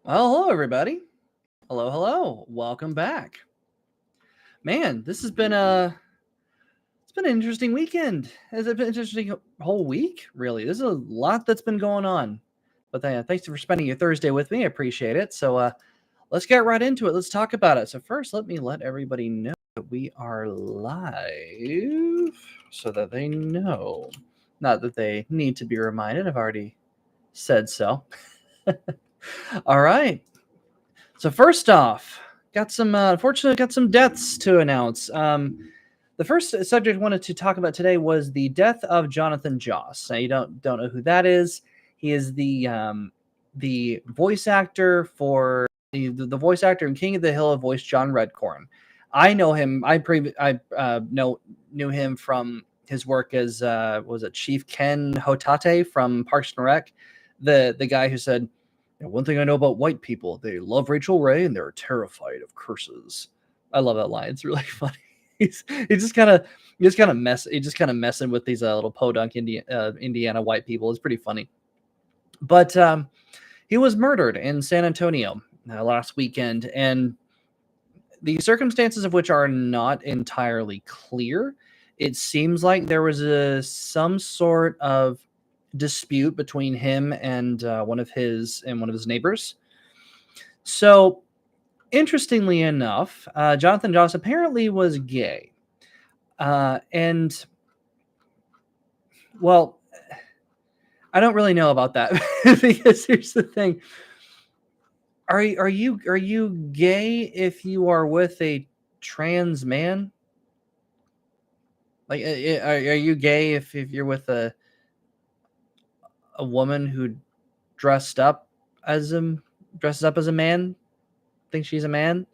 Well, hello everybody. Hello. Welcome back. Man, this has been it's been an interesting weekend. It's been an interesting whole week, really. There's a lot that's been going on. But thanks for spending your Thursday with me. I appreciate it. So let's get right into it. Let's talk about it. So first, let me let everybody know that we are live so that they know. Not that they need to be reminded. I've already said so. All right. So first off, unfortunately got some deaths to announce. The first subject I wanted to talk about today was the death of Jonathan Joss. Now you don't know who that is. He is the voice actor for the voice actor in King of the Hill, voiced John Redcorn. I know him. Knew him from his work as was it Chief Ken Hotate from Parks and Rec, the guy who said, one thing I know about white people, they love Rachel Ray and they're terrified of curses. I love that line. It's really funny. He's just kind of messing with these little podunk Indiana white people. It's pretty funny. But he was murdered in San Antonio last weekend, and the circumstances of which are not entirely clear. It seems like there was some sort of dispute between him and one of his neighbors. So, interestingly enough, Jonathan Joss apparently was gay, and well, I don't really know about that because here's the thing: are you gay if you are with a trans man? Like, are you gay if you're with a woman who dresses up as a man, thinks she's a man?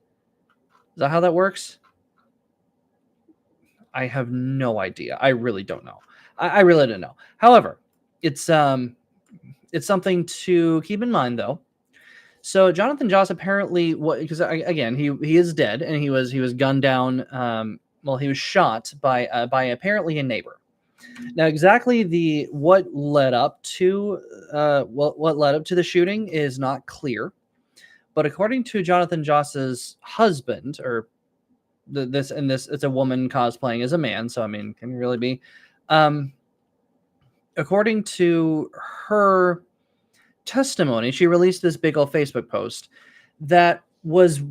Is that how that works? I have no idea. I really don't know. I really don't know. However, it's something to keep in mind, though. So Jonathan Joss apparently, because again he is dead, and he was gunned down. He was shot by apparently a neighbor. Now, exactly what led up to the shooting is not clear, but according to Jonathan Joss's husband, or this it's a woman cosplaying as a man, so I mean, can it really be? According to her testimony, she released this big old Facebook post that was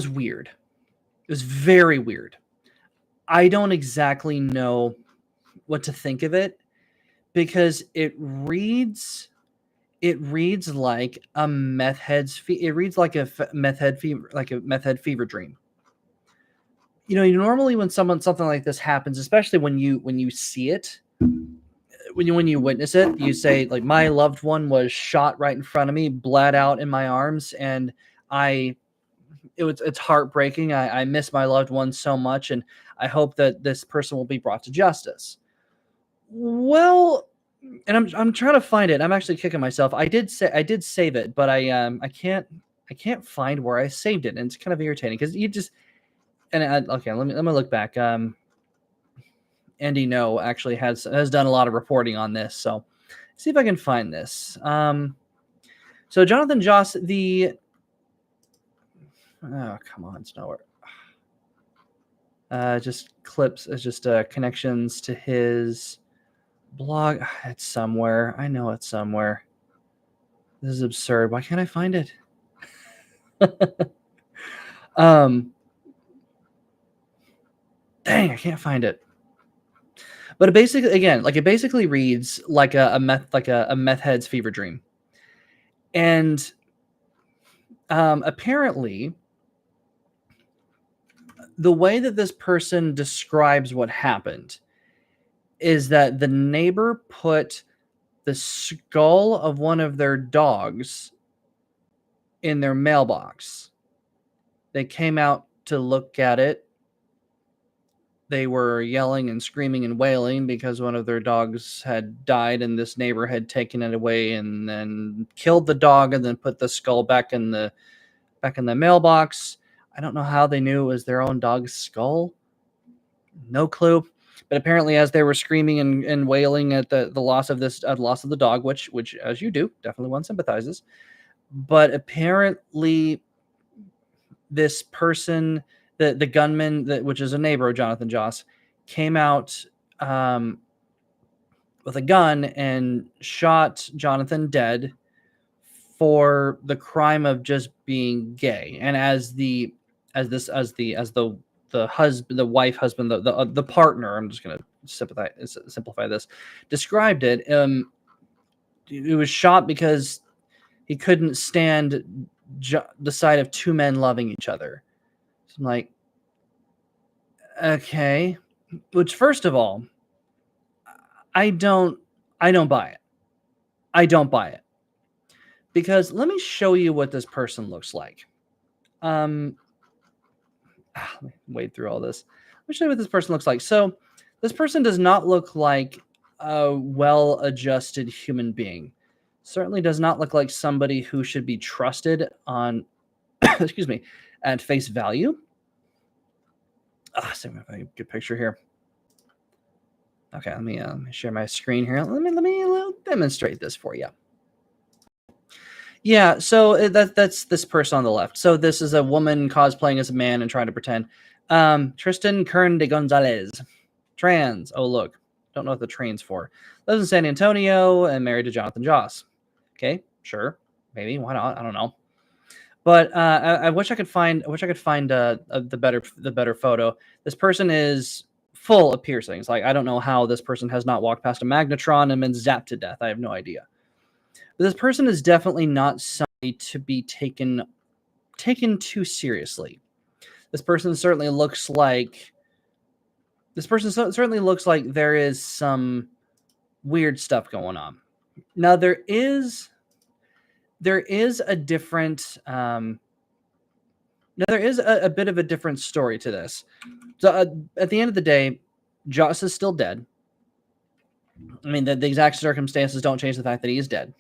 weird. It was very weird. I don't exactly know what to think of it, because it reads like a meth head's it reads like a meth head fever dream. Normally when something like this happens, especially when you see it, when you witness it, you say, like, my loved one was shot right in front of me, bled out in my arms, and it's heartbreaking. I miss my loved one so much, and I hope that this person will be brought to justice. Well, and I'm trying to find it. I'm actually kicking myself. I did save it, but I can't find where I saved it, and it's kind of irritating because you just okay. Let me look back. Andy No actually has done a lot of reporting on this, so see if I can find this. So Jonathan Joss, come on, it's nowhere. Just clips, just connections to his blog. It's somewhere. I know it's somewhere. This is absurd. Why can't I find it? Dang, I can't find it. But it basically reads like a meth head's fever dream. And apparently, the way that this person describes what happened is that the neighbor put the skull of one of their dogs in their mailbox. They came out to look at it. They were yelling and screaming and wailing because one of their dogs had died, and this neighbor had taken it away and then killed the dog and then put the skull back in the mailbox. I don't know how they knew it was their own dog's skull. No clue. But apparently, as they were screaming and wailing at the loss of loss of the dog, which as you do, definitely one sympathizes. But apparently, this person, the gunman, which is a neighbor of Jonathan Joss, came out with a gun and shot Jonathan dead for the crime of just being gay. And as the husband, the wife, husband, the partner, I'm just gonna simplify this, described it. It was shot because he couldn't stand the sight of two men loving each other. So I'm like, okay, which first of all, I don't buy it. I don't buy it. Because let me show you what this person looks like. Let me wade through all this. Let me show you what this person looks like. So this person does not look like a well-adjusted human being. Certainly does not look like somebody who should be trusted on, excuse me, at face value. See if I can get a picture here. Okay, let me share my screen here. Let me demonstrate this for you. Yeah, so that's this person on the left. So this is a woman cosplaying as a man and trying to pretend. Tristan Kern de Gonzalez, trans. Oh look, don't know what the train's for. Lives in San Antonio and married to Jonathan Joss. Okay, sure, maybe, why not? I don't know. But I wish I could find the better photo. This person is full of piercings. Like, I don't know how this person has not walked past a magnetron and been zapped to death. I have no idea. But this person is definitely not somebody to be taken too seriously. This person certainly looks like there is some weird stuff going on. Now there is a different there is a bit of a different story to this. So at the end of the day, Joss is still dead. I mean, the exact circumstances don't change the fact that he is dead.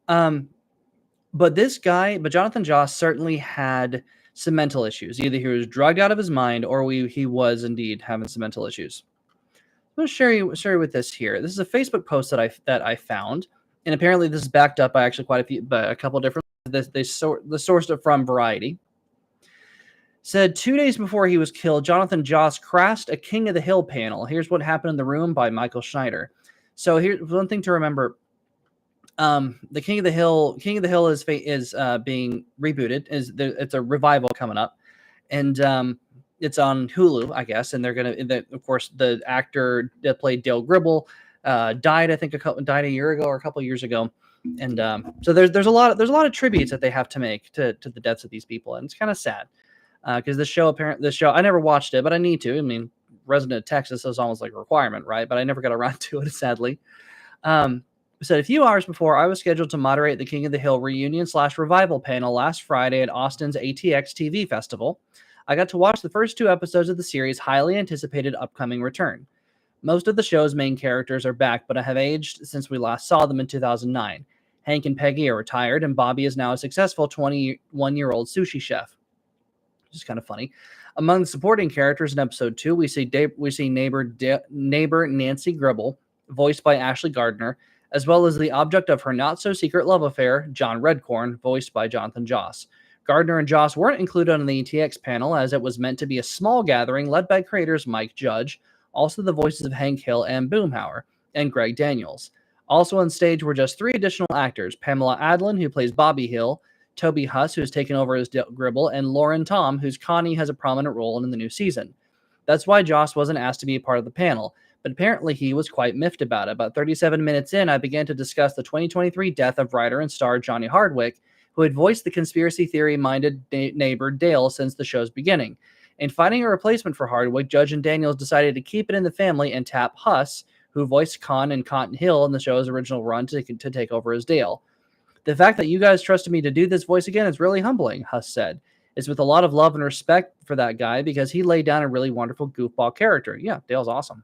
But Jonathan Joss certainly had some mental issues. Either he was drugged out of his mind, or he was indeed having some mental issues. I'm going to share you with this here. This is a Facebook post that I found, and apparently this is backed up by actually a couple of different. They sourced it from Variety. Said 2 days before he was killed, Jonathan Joss crashed a King of the Hill panel. Here's what happened in the room by Michael Schneider. So here's one thing to remember. The King of the Hill is being rebooted. It's a revival coming up, and it's on Hulu, I guess. And of course, the actor that played Dale Gribble died. I think died a year ago or a couple of years ago. And so there's a lot of tributes that they have to make to the deaths of these people, and it's kind of sad because this show I never watched it, but I need to. I mean, resident of Texas is almost like a requirement, right? But I never got around to it, sadly. Said a few hours before I was scheduled to moderate the King of the Hill reunion/revival panel last Friday at Austin's ATX TV Festival, I got to watch the first 2 episodes of the series' highly anticipated upcoming return. Most of the show's main characters are back, but have aged since we last saw them in 2009. Hank and Peggy are retired, and Bobby is now a successful 21-year-old sushi chef. Which is kind of funny. Among the supporting characters in episode 2, we see neighbor Nancy Gribble, voiced by Ashley Gardner, as well as the object of her not-so-secret love affair, John Redcorn, voiced by Jonathan Joss. Gardner and Joss weren't included on the ETX panel, as it was meant to be a small gathering led by creators Mike Judge, also the voices of Hank Hill and Boomhauer, and Greg Daniels. Also on stage were just 3 additional actors, Pamela Adlon, who plays Bobby Hill, Toby Huss, who's taken over as Gribble, and Lauren Tom, whose Connie has a prominent role in the new season. That's why Joss wasn't asked to be a part of the panel, but apparently he was quite miffed about it. About 37 minutes in, I began to discuss the 2023 death of writer and star Johnny Hardwick, who had voiced the conspiracy theory-minded neighbor Dale since the show's beginning. In finding a replacement for Hardwick, Judge and Daniels decided to keep it in the family and tap Huss, who voiced Con and Cotton Hill in the show's original run, to take over as Dale. The fact that you guys trusted me to do this voice again is really humbling, Huss said. It's with a lot of love and respect for that guy because he laid down a really wonderful goofball character. Yeah, Dale's awesome.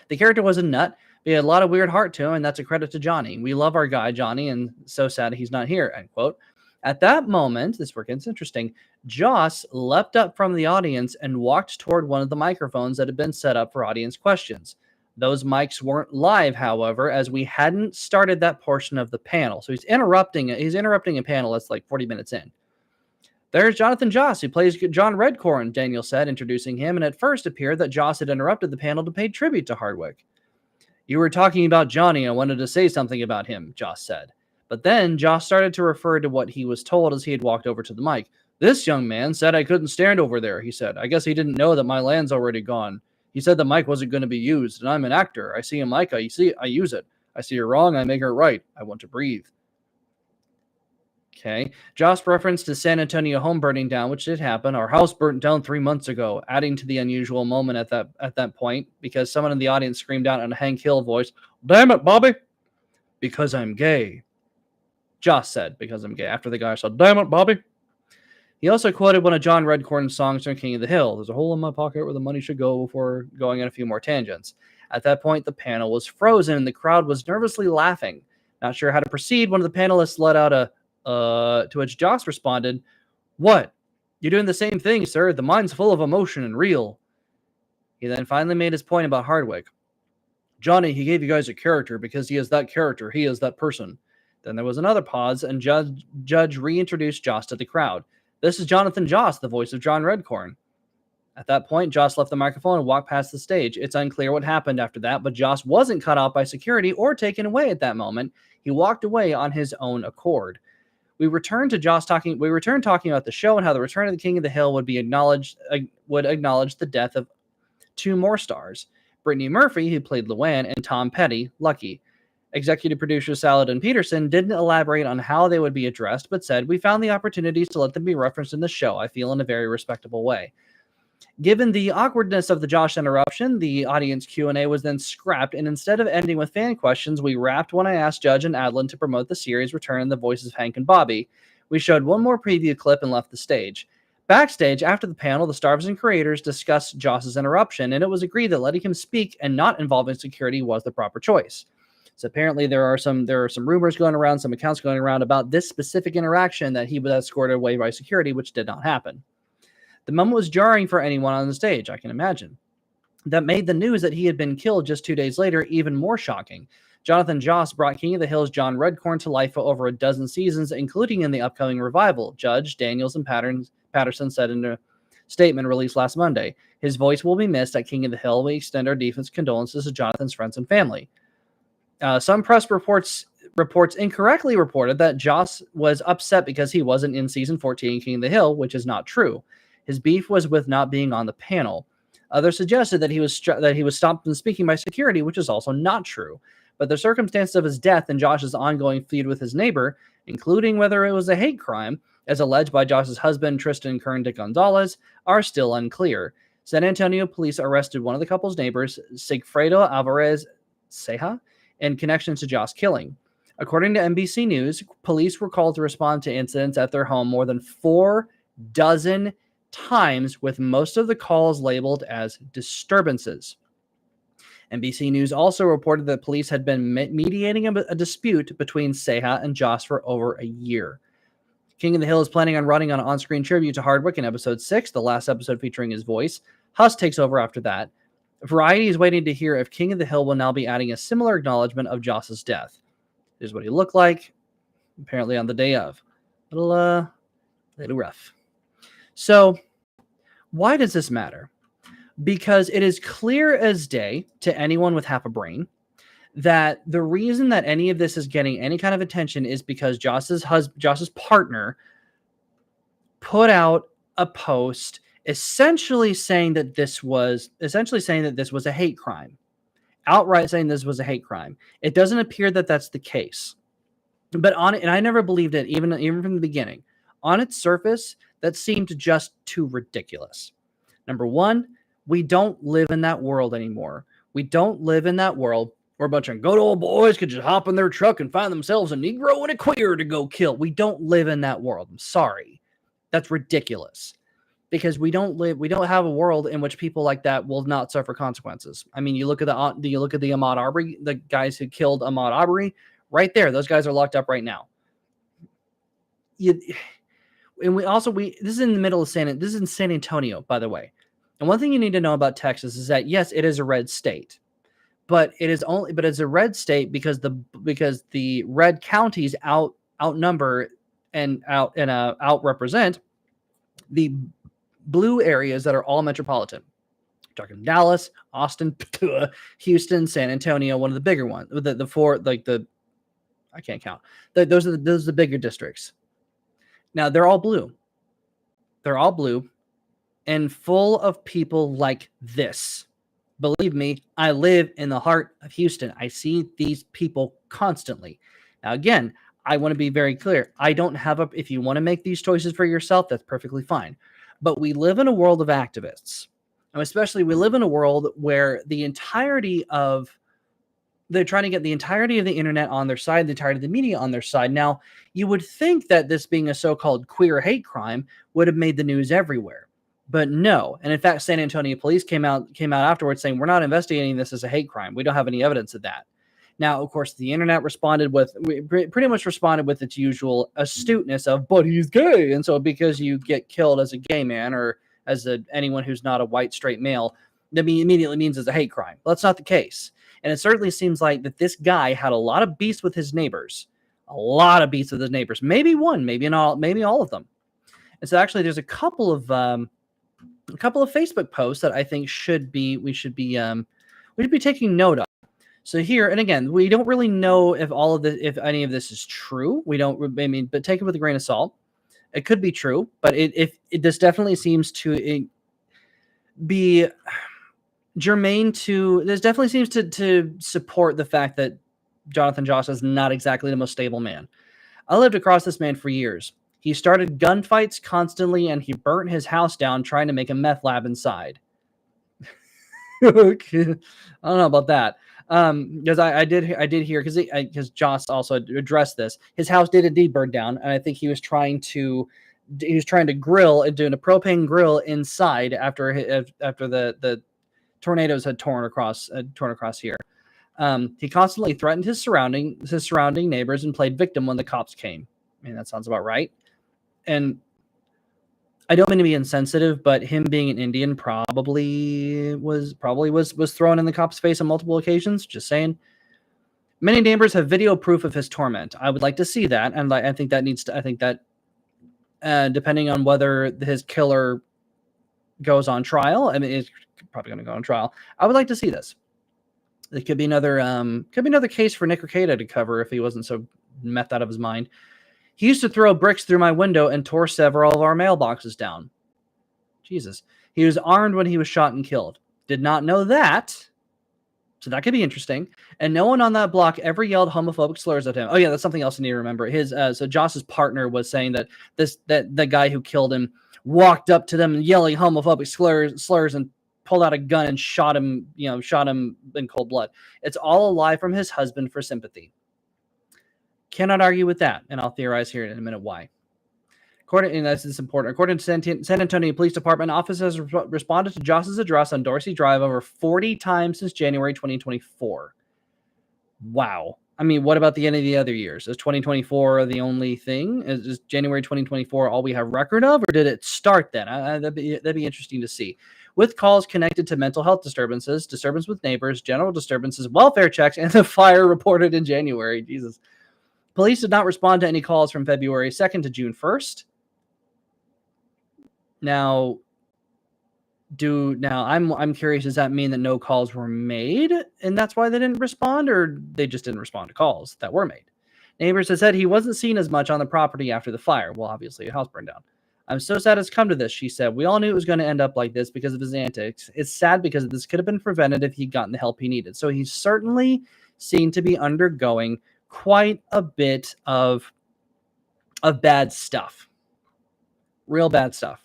The character was a nut, but he had a lot of weird heart to him, and that's a credit to Johnny. We love our guy, Johnny, and so sad he's not here, end quote. At that moment, this where it gets interesting, Joss leapt up from the audience and walked toward one of the microphones that had been set up for audience questions. Those mics weren't live, however, as we hadn't started that portion of the panel. So he's interrupting a panel that's like 40 minutes in. There's Jonathan Joss, who plays John Redcorn, Daniel said, introducing him, and at first appeared that Joss had interrupted the panel to pay tribute to Hardwick. You were talking about Johnny. I wanted to say something about him, Joss said. But then Joss started to refer to what he was told as he had walked over to the mic. This young man said I couldn't stand over there, he said. I guess he didn't know that my land's already gone. He said the mic wasn't going to be used, and I'm an actor. I see a mic, I use it. I see it wrong, I make it right. I want to breathe. Okay. Joss referenced the San Antonio home burning down, which did happen. Our house burnt down 3 months ago, adding to the unusual moment at that point, because someone in the audience screamed out in a Hank Hill voice, "Damn it, Bobby!" Because I'm gay. Joss said, because I'm gay, after the guy said, "Damn it, Bobby." He also quoted one of John Redcorn's songs from King of the Hill. There's a hole in my pocket where the money should go, before going on a few more tangents. At that point, the panel was frozen and the crowd was nervously laughing. Not sure how to proceed, one of the panelists let out a to which Joss responded, "What? You're doing the same thing, sir. The mind's full of emotion and real." He then finally made his point about Hardwick. "Johnny, he gave you guys a character because he is that character. He is that person." Then there was another pause, and Judge reintroduced Joss to the crowd. "This is Jonathan Joss, the voice of John Redcorn." At that point, Joss left the microphone and walked past the stage. It's unclear what happened after that, but Joss wasn't cut off by security or taken away at that moment. He walked away on his own accord. We returned talking about the show and how the return of the King of the Hill would acknowledge the death of two more stars, Brittany Murphy, who played Luann, and Tom Petty, Lucky. Executive producer Saladin Peterson didn't elaborate on how they would be addressed, but said, "We found the opportunities to let them be referenced in the show, I feel, in a very respectable way." Given the awkwardness of the Josh interruption, the audience Q&A was then scrapped, and instead of ending with fan questions, we wrapped when I asked Judge and Adlin to promote the series return in the voices of Hank and Bobby. We showed one more preview clip and left the stage. Backstage, after the panel, the stars and creators discussed Joss's interruption, and it was agreed that letting him speak and not involving security was the proper choice. So apparently there are some rumors going around, some accounts going around about this specific interaction that he was escorted away by security, which did not happen. The moment was jarring for anyone on the stage, I can imagine. That made the news that he had been killed just 2 days later even more shocking. Jonathan Joss brought King of the Hill's John Redcorn to life for over a dozen seasons, including in the upcoming revival, Judge, Daniels, and Patterson said in a statement released last Monday. His voice will be missed at King of the Hill. We extend our deepest condolences to Jonathan's friends and family. Some press reports incorrectly reported that Joss was upset because he wasn't in season 14 King of the Hill, which is not true. His beef was with not being on the panel. Others suggested that he was stopped from speaking by security, which is also not true. But the circumstances of his death and Josh's ongoing feud with his neighbor, including whether it was a hate crime, as alleged by Josh's husband, Tristan Kern de Gonzalez, are still unclear. San Antonio police arrested one of the couple's neighbors, Sigfredo Alvarez Ceja, in connection to Joss' killing. According to NBC News, police were called to respond to incidents at their home more than 4 dozen times, with most of the calls labeled as disturbances. NBC News also reported that police had been mediating a dispute between Ceja and Joss for over a year. King of the Hill is planning on running an on-screen tribute to Hardwick in episode 6, the last episode featuring his voice. Huss takes over after that. Variety is waiting to hear if King of the Hill will now be adding a similar acknowledgement of Joss's death. Here's what he looked like, apparently on the day of. Little rough. So, why does this matter? Because it is clear as day to anyone with half a brain that the reason that any of this is getting any kind of attention is because Joss's partner put out a post essentially saying that this was a hate crime. Outright saying this was a hate crime. It doesn't appear that that's the case. But and I never believed it, even from the beginning. On its surface, that seemed just too ridiculous. Number one, we don't live in that world anymore. We don't live in that world where a bunch of good old boys could just hop in their truck and find themselves a Negro and a queer to go kill. We don't live in that world. I'm sorry. That's ridiculous. Because we don't have a world in which people like that will not suffer consequences. I mean, you look at the Ahmaud Arbery, the guys who killed Ahmaud Arbery, right there. Those guys are locked up right now. and we this is in the middle of this is in San Antonio, by the way. And one thing you need to know about Texas is that yes, it is a red state, but it's a red state because the red counties outnumber and out represent the blue areas that are all metropolitan. We're talking Dallas, Austin, Houston, San Antonio, one of the bigger ones. The four, like I can't count. Those are the bigger districts. Now they're all blue. They're all blue and full of people like this. Believe me, I live in the heart of Houston. I see these people constantly. Now, again, I want to be very clear. I don't have if you want to make these choices for yourself, that's perfectly fine. But we live in a world of activists. And especially we live in a world where they're trying to get the entirety of the internet on their side, the entirety of the media on their side. Now, you would think that this being a so-called queer hate crime would have made the news everywhere. But no. And in fact, San Antonio police came out afterwards saying, we're not investigating this as a hate crime. We don't have any evidence of that. Now, of course, the internet pretty much responded with its usual astuteness of, but he's gay. And so because you get killed as a gay man or as anyone who's not a white straight male, that immediately means it's a hate crime. Well, that's not the case. And it certainly seems like that this guy had a lot of beefs with his neighbors. Maybe one, maybe all of them. And so actually there's a couple of Facebook posts that I think we should be taking note of. So here, and again, we don't really know if any of this is true. But take it with a grain of salt. It could be true, but this definitely seems to be germane to. This definitely seems to support the fact that Jonathan Joss is not exactly the most stable man. I lived across this man for years. He started gunfights constantly, and he burnt his house down trying to make a meth lab inside. Okay. I don't know about that. Because I did hear because Joss also addressed this. His house did indeed burn down, and I think he was trying to grill and doing a propane grill inside after the tornadoes had torn across here. He constantly threatened his surrounding neighbors and played victim when the cops came. I mean, that sounds about right. And I don't mean to be insensitive, but him being an Indian probably was thrown in the cop's face on multiple occasions. Just saying. Many neighbors have video proof of his torment. I would like to see that, and I think that depending on whether his killer goes on trial, I mean, it's probably going to go on trial. I would like to see this. It could be another case for Nick Rekieta to cover if he wasn't so methed out of his mind. He used to throw bricks through my window and tore several of our mailboxes down. Jesus. He was armed when he was shot and killed. Did not know that. So that could be interesting. And no one on that block ever yelled homophobic slurs at him. Oh yeah, that's something else you need to remember. So Joss's partner was saying that the guy who killed him walked up to them yelling homophobic slurs and pulled out a gun and shot him in cold blood. It's all a lie from his husband for sympathy. Cannot argue with that, and I'll theorize here in a minute why. This is important. According to San Antonio Police Department, officers responded to Joss's address on Dorsey Drive over 40 times since January 2024. Wow. I mean, what about the end of the other years? Is 2024 the only thing? Is January 2024 all we have record of, or did it start then? That'd be interesting to see. With calls connected to mental health disturbances, disturbance with neighbors, general disturbances, welfare checks, and the fire reported in January. Jesus. Police did not respond to any calls from February 2nd to June 1st. Now I'm curious, does that mean that no calls were made and that's why they didn't respond, or they just didn't respond to calls that were made? Neighbors have said he wasn't seen as much on the property after the fire. Well, obviously a house burned down. I'm so sad it's come to this, she said. We all knew it was going to end up like this because of his antics. It's sad because this could have been prevented if he'd gotten the help he needed. So he's certainly seemed to be undergoing quite a bit of bad stuff. Real bad stuff.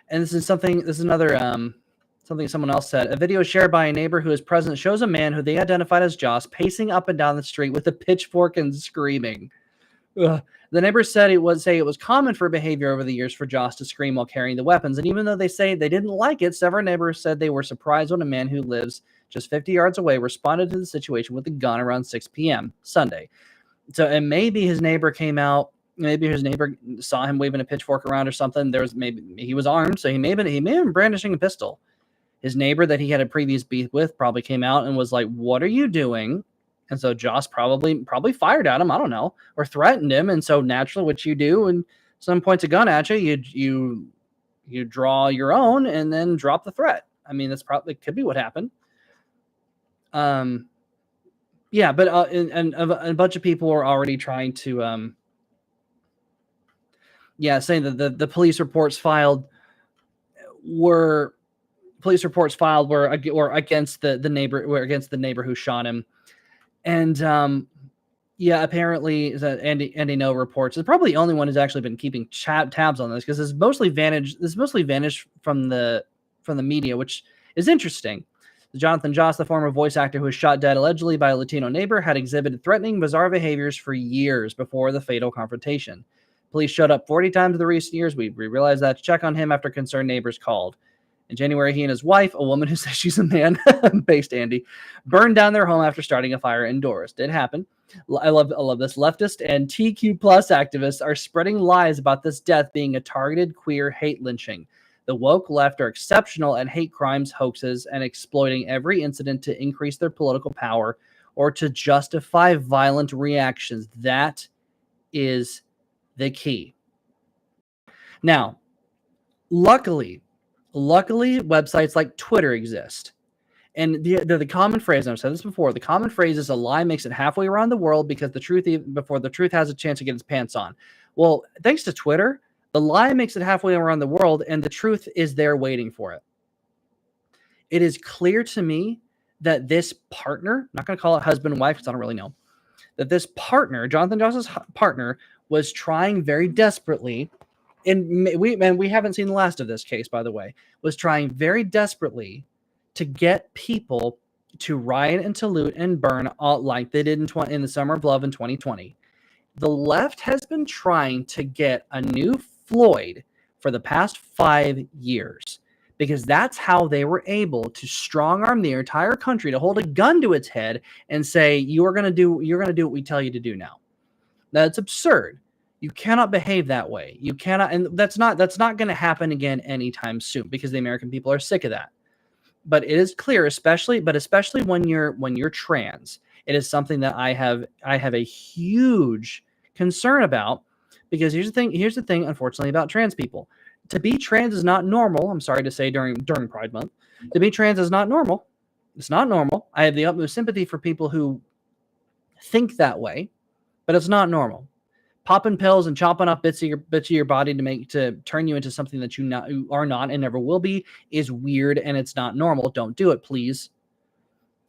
And this is another something someone else said. A video shared by a neighbor who is present shows a man who they identified as Joss pacing up and down the street with a pitchfork and screaming. Ugh. The neighbors said it was common for behavior over the years for Joss to scream while carrying the weapons. And even though they say they didn't like it, several neighbors said they were surprised when a man who lives just 50 yards away responded to the situation with a gun around 6 p.m. Sunday. So, and maybe his neighbor came out Maybe his neighbor saw him waving a pitchfork around or something. Maybe he was armed, so he may have been brandishing a pistol. His neighbor that he had a previous beef with probably came out and was like, "What are you doing?" And so Joss probably fired at him. I don't know, or threatened him. And so naturally, what you do, and someone points a gun at you, you draw your own and then drop the threat. I mean, that's probably could be what happened. Yeah, but and a bunch of people were already trying to saying that the police reports filed were against the neighbor who shot him. And apparently Andy No reports is probably the only one who's actually been keeping tabs on this, because it's mostly vanished from the media, which is interesting. Jonathan Joss, the former voice actor who was shot dead allegedly by a Latino neighbor, had exhibited threatening, bizarre behaviors for years before the fatal confrontation. Police showed up 40 times in the recent years. We realized that to check on him after concerned neighbors called. In January, he and his wife, a woman who says she's a man, based Andy, burned down their home after starting a fire indoors. Did happen. I love this. Leftist and TQ plus activists are spreading lies about this death being a targeted queer hate lynching. The woke left are exceptional at hate crimes, hoaxes, and exploiting every incident to increase their political power or to justify violent reactions. That is the key. Now, luckily, websites like Twitter exist. And the common phrase, and I've said this before, the common phrase is a lie makes it halfway around the world before the truth has a chance to get its pants on. Well, thanks to Twitter, the lie makes it halfway around the world, and the truth is there waiting for it. It is clear to me that this partner, I'm not going to call it husband and wife because I don't really know, that this partner, Jonathan Joss's partner, was trying very desperately, and we haven't seen the last of this case, by the way, was trying very desperately to get people to riot and to loot and burn like they did in the Summer of Love in 2020. The left has been trying to get a new Floyd for the past 5 years, because that's how they were able to strong arm the entire country to hold a gun to its head and say, you're going to do what we tell you to do now. That's absurd. You cannot behave that way. You cannot, and that's not going to happen again anytime soon, because the American people are sick of that. But it is clear, especially when you're trans, it is something that I have a huge concern about, because here's the thing, unfortunately, about trans people. To be trans is not normal. I'm sorry to say during Pride Month. To be trans is not normal. It's not normal. I have the utmost sympathy for people who think that way, but it's not normal. Popping pills and chopping up bits of your body to turn you into something that you are not and never will be is weird, and it's not normal. Don't do it, please.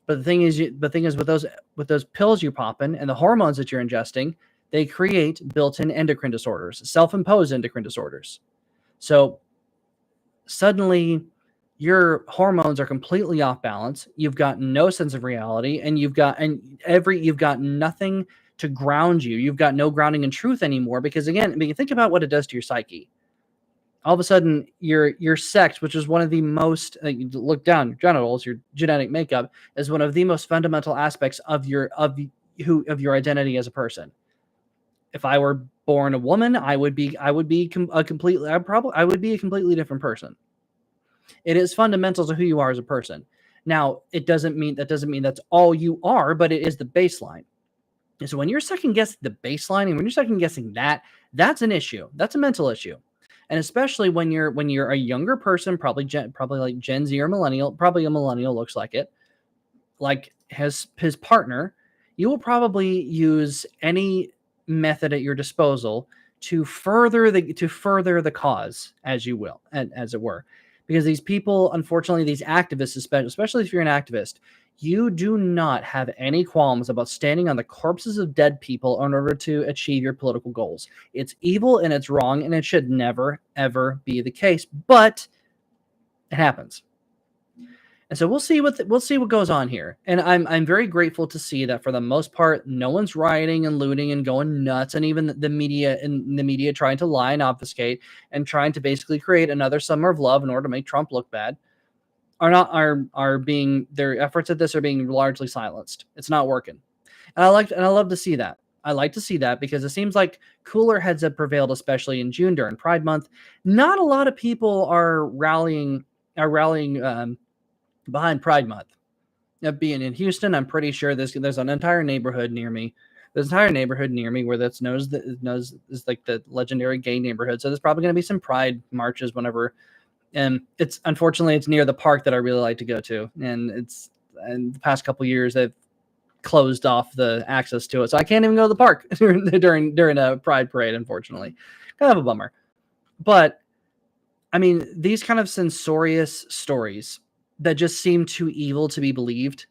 But the thing is with those pills you're popping and the hormones that you're ingesting, they create built-in endocrine disorders, self-imposed endocrine disorders. So suddenly your hormones are completely off balance. You've got no sense of reality, and you've got nothing to ground you. You've got no grounding in truth anymore, because again, I mean, think about what it does to your psyche. All of a sudden, your sex, which is one of the most, you look down, your genitals, your genetic makeup, is one of the most fundamental aspects of your identity as a person. If I were born a woman, I would be a completely different person. It is fundamental to who you are as a person. Now, that doesn't mean that's all you are, but it is the baseline. And so when you're second guessing the baseline, and when you're second guessing that's an issue. That's a mental issue. And especially when you're a younger person, probably like Gen Z or millennial, probably a millennial looks like it, like his partner, you will probably use any method at your disposal to further the cause, as you will, and as it were. Because these people, unfortunately, these activists, especially if you're an activist, you do not have any qualms about standing on the corpses of dead people in order to achieve your political goals. It's evil and it's wrong, and it should never, ever be the case. But it happens. And so we'll see what goes on here. And I'm very grateful to see that for the most part, no one's rioting and looting and going nuts, and even the media trying to lie and obfuscate and trying to basically create another Summer of Love in order to make Trump look bad. Their efforts at this are being largely silenced. It's not working. And I love to see that. I like to see that because it seems like cooler heads have prevailed, especially in June during Pride Month. Not a lot of people are rallying behind Pride Month. Being in Houston, I'm pretty sure there's an entire neighborhood near me. There's an entire neighborhood near me where that's knows is like the legendary gay neighborhood. So there's probably going to be some Pride marches whenever. And it's unfortunately it's near the park that I really like to go to, and in the past couple years they've closed off the access to it, so I can't even go to the park during a Pride parade. Unfortunately, kind of a bummer. But I mean, these kind of censorious stories that just seem too evil to be believed,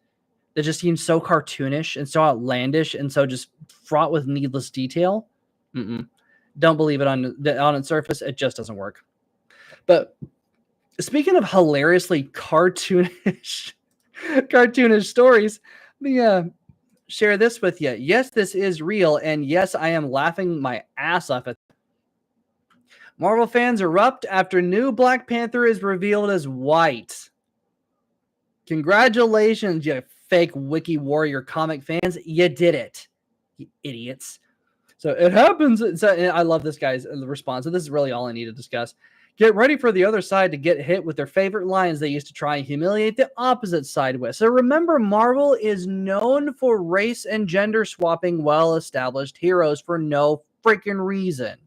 that just seem so cartoonish and so outlandish and so just fraught with needless detail. Don't believe it on its surface. It just doesn't work. But speaking of hilariously cartoonish stories, let me share this with you. Yes, this is real, and yes, I am laughing my ass off at. Marvel fans erupt after new Black Panther is revealed as white. Congratulations, you fake Wiki Warrior comic fans. You did it, you idiots. So it happens. So I love this guy's response. So this is really all I need to discuss. Get ready for the other side to get hit with their favorite lines they used to try and humiliate the opposite side with. So remember, Marvel is known for race and gender swapping well-established heroes for no freaking reason.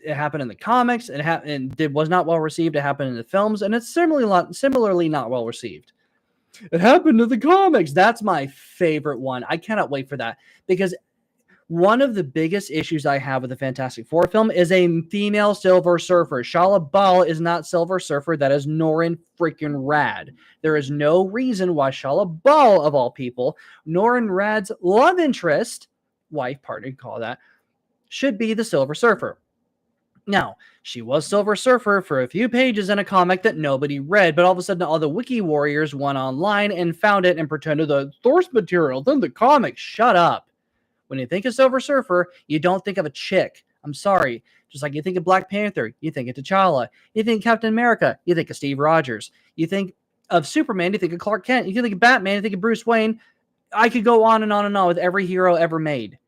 It happened in the comics. It was not well received. It happened in the films, and it's similarly not well received. It happened in the comics. That's my favorite one. I cannot wait for that, because one of the biggest issues I have with the Fantastic Four film is a female Silver Surfer. Shala Bal is not Silver Surfer. That is Norrin freaking Rad. There is no reason why Shala Bal, of all people, Norrin Rad's love interest, wife, partner, call that, should be the Silver Surfer. Now, she was Silver Surfer for a few pages in a comic that nobody read, but all of a sudden all the Wiki Warriors went online and found it and pretended the source material, then the comic. Shut up. When you think of Silver Surfer, you don't think of a chick. I'm sorry. Just like you think of Black Panther, you think of T'Challa. You think Captain America, you think of Steve Rogers. You think of Superman, you think of Clark Kent. You think of Batman, you think of Bruce Wayne. I could go on and on and on with every hero ever made.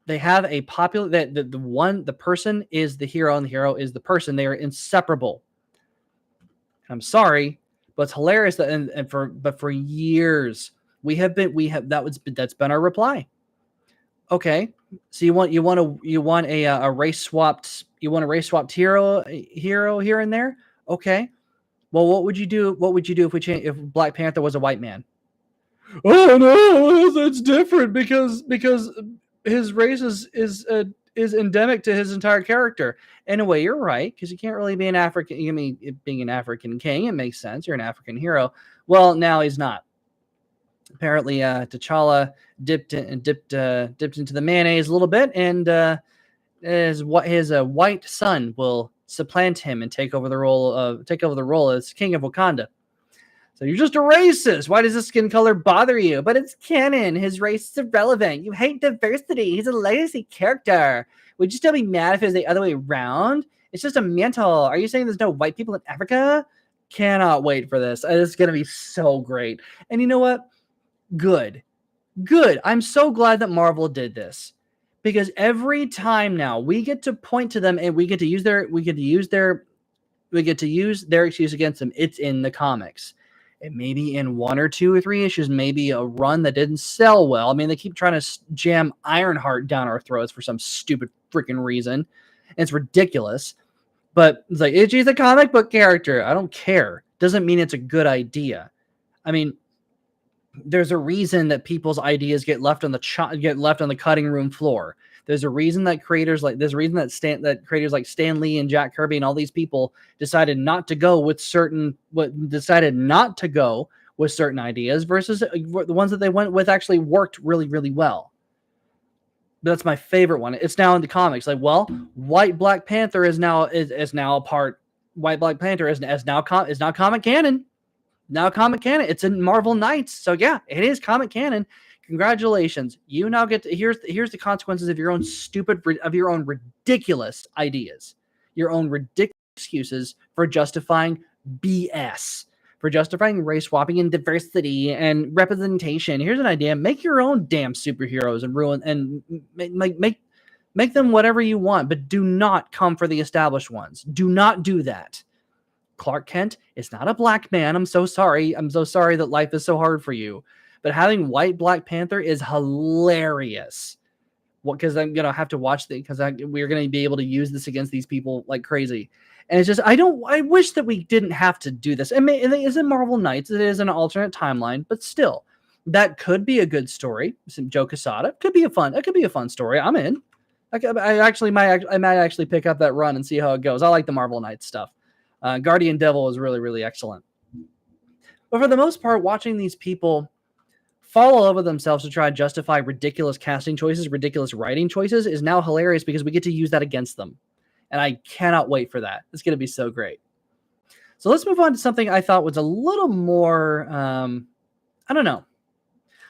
They have a popular the person is the hero and the hero is the person. They are inseparable. I'm sorry, but it's hilarious that for years that's been our reply. Okay, so you want a race swapped hero here and there. Okay, well, what would you do? What would you do if Black Panther was a white man? Oh no, that's different because his race is endemic to his entire character. In a way, you're right, because you can't really be an African. I mean, being an African king, it makes sense. You're an African hero. Well, now he's not. Apparently, T'Challa dipped into the mayonnaise a little bit, and his white son will supplant him and take over the role as King of Wakanda. So you're just a racist. Why does his skin color bother you? But it's canon. His race is irrelevant. You hate diversity. He's a legacy character. Would you still be mad if it was the other way around? It's just a mantle. Are you saying there's no white people in Africa? Cannot wait for this. It's going to be so great. And you know what? Good. I'm so glad that Marvel did this, because every time now we get to point to them and we get to use their excuse against them. It's in the comics. It may be in 1 or 2 or 3 issues, maybe a run that didn't sell well. I mean, they keep trying to jam Ironheart down our throats for some stupid freaking reason. It's ridiculous. But it's like, she's a comic book character. I don't care. Doesn't mean it's a good idea. I mean, there's a reason that people's ideas get left on the cutting room floor. There's a reason that creators like creators like Stan Lee and Jack Kirby and all these people decided not to go with certain ideas versus the ones that they went with actually worked really, really well. That's my favorite one. It's now in the comics. Like, well, White Black Panther is now a part. White Black Panther is now comic canon. Now comic canon. It's in Marvel Knights. So yeah, it is comic canon. Congratulations. You now get to here's the consequences of your own ridiculous ideas. Your own ridiculous excuses for justifying BS. for justifying race swapping and diversity and representation. Here's an idea: make your own damn superheroes and ruin and make them whatever you want, but do not come for the established ones. Do not do that. Clark Kent is not a black man. I'm so sorry. I'm so sorry that life is so hard for you. But having white Black Panther is hilarious. Because I'm gonna have to watch because we're gonna be able to use this against these people like crazy. And it's just I wish that we didn't have to do this. It isn't Marvel Knights. It is an alternate timeline, but still, that could be a good story. Some Joe Quesada could be a fun story. I'm in. I might actually pick up that run and see how it goes. I like the Marvel Knights stuff. Guardian Devil is really, really excellent. But for the most part, watching these people fall all over themselves to try to justify ridiculous casting choices, ridiculous writing choices is now hilarious because we get to use that against them. And I cannot wait for that. It's going to be so great. So let's move on to something I thought was a little more, I don't know,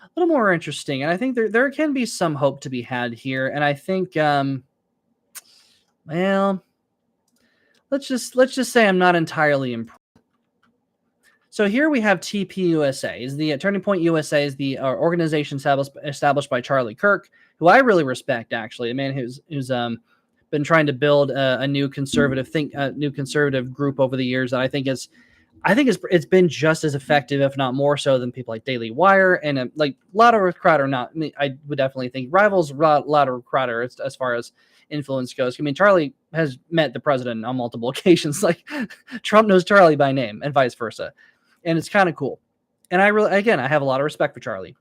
a little more interesting. And I think there can be some hope to be had here. And I think, well, let's just say I'm not entirely impressed. So here we have TPUSA. Is the Turning Point USA is the organization established by Charlie Kirk, who I really respect. Actually, a man who's been trying to build a new conservative group over the years that I think it's been just as effective, if not more so, than people like Daily Wire and like Louder Crowder. I would definitely think rivals Louder Crowder as far as influence goes. I mean, Charlie has met the president on multiple occasions. Like Trump knows Charlie by name, and vice versa. And it's kind of cool. And I have a lot of respect for Charlie.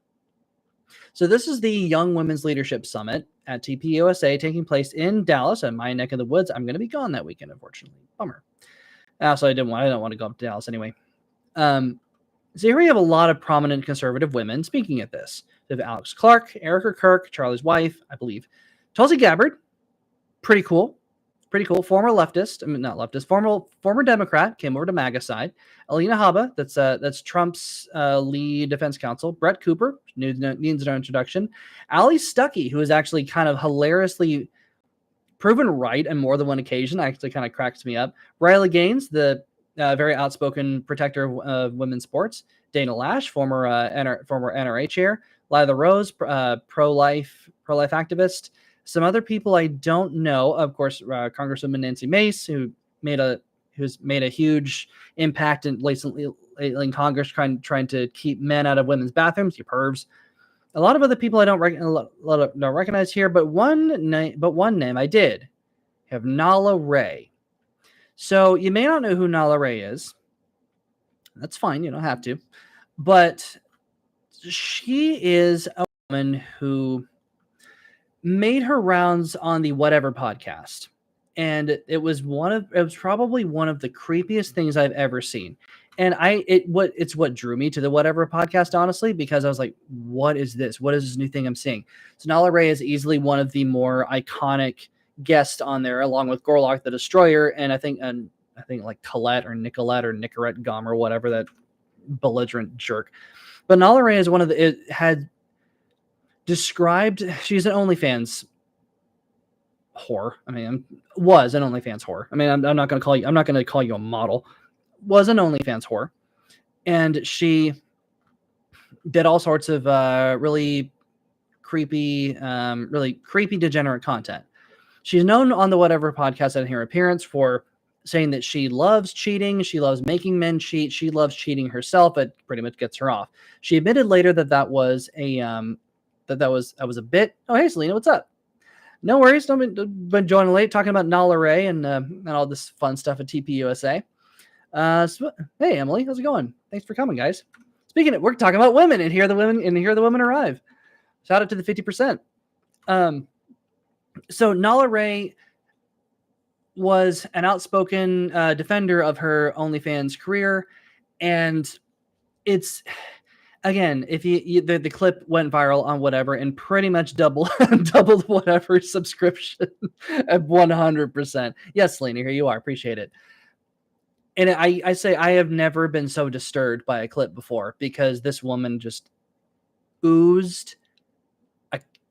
So this is the Young Women's Leadership Summit at TPUSA taking place in Dallas, at my neck of the woods. I'm going to be gone that weekend, unfortunately. Bummer. So I don't want to go up to Dallas anyway. So here we have a lot of prominent conservative women speaking at this. We have Alex Clark, Erica Kirk, Charlie's wife, I believe. Tulsi Gabbard, pretty cool. Former leftist, former Democrat, came over to MAGA side. Alina Habba, that's Trump's lead defense counsel. Brett Cooper, needs no introduction. Ali Stuckey, who is actually kind of hilariously proven right on more than one occasion, actually kind of cracks me up. Riley Gaines, the very outspoken protector of women's sports. Dana Lash, former NRA chair. Lila Rose, pro-life activist. Some other people I don't know, of course, Congresswoman Nancy Mace, who's made a huge impact lately in Congress, trying to keep men out of women's bathrooms. You pervs. A lot of other people I don't recognize here, but one name I did have, Nala Ray. So you may not know who Nala Ray is. That's fine. You don't have to. But she is a woman who made her rounds on the Whatever podcast. And it was probably one of the creepiest things I've ever seen. And it's what drew me to the Whatever podcast, honestly, because I was like, what is this? What is this new thing I'm seeing? So Nala Ray is easily one of the more iconic guests on there, along with Gorlock the Destroyer, and I think like Colette or Nicolette or Nicorette Gum or whatever, that belligerent jerk. But Nala Ray is she's an OnlyFans whore. I mean, was an OnlyFans whore. I mean, I'm not going to call you a model. Was an OnlyFans whore. And she did all sorts of really creepy, degenerate content. She's known on the Whatever podcast and her appearance for saying that she loves cheating. She loves making men cheat. She loves cheating herself. It pretty much gets her off. She admitted later that was a bit. Oh, hey, Selena, what's up? No worries. Don't been joining late, talking about Nala Ray and all this fun stuff at TPUSA. Hey, Emily, how's it going? Thanks for coming, guys. Speaking of, we're talking about women, and here the women arrive. Shout out to the 50%. So Nala Ray was an outspoken defender of her OnlyFans career, and it's, again, if the clip went viral on Whatever and pretty much doubled Whatever subscription at 100%. Yes, Selena, here you are. Appreciate it. And I say I have never been so disturbed by a clip before, because this woman just oozed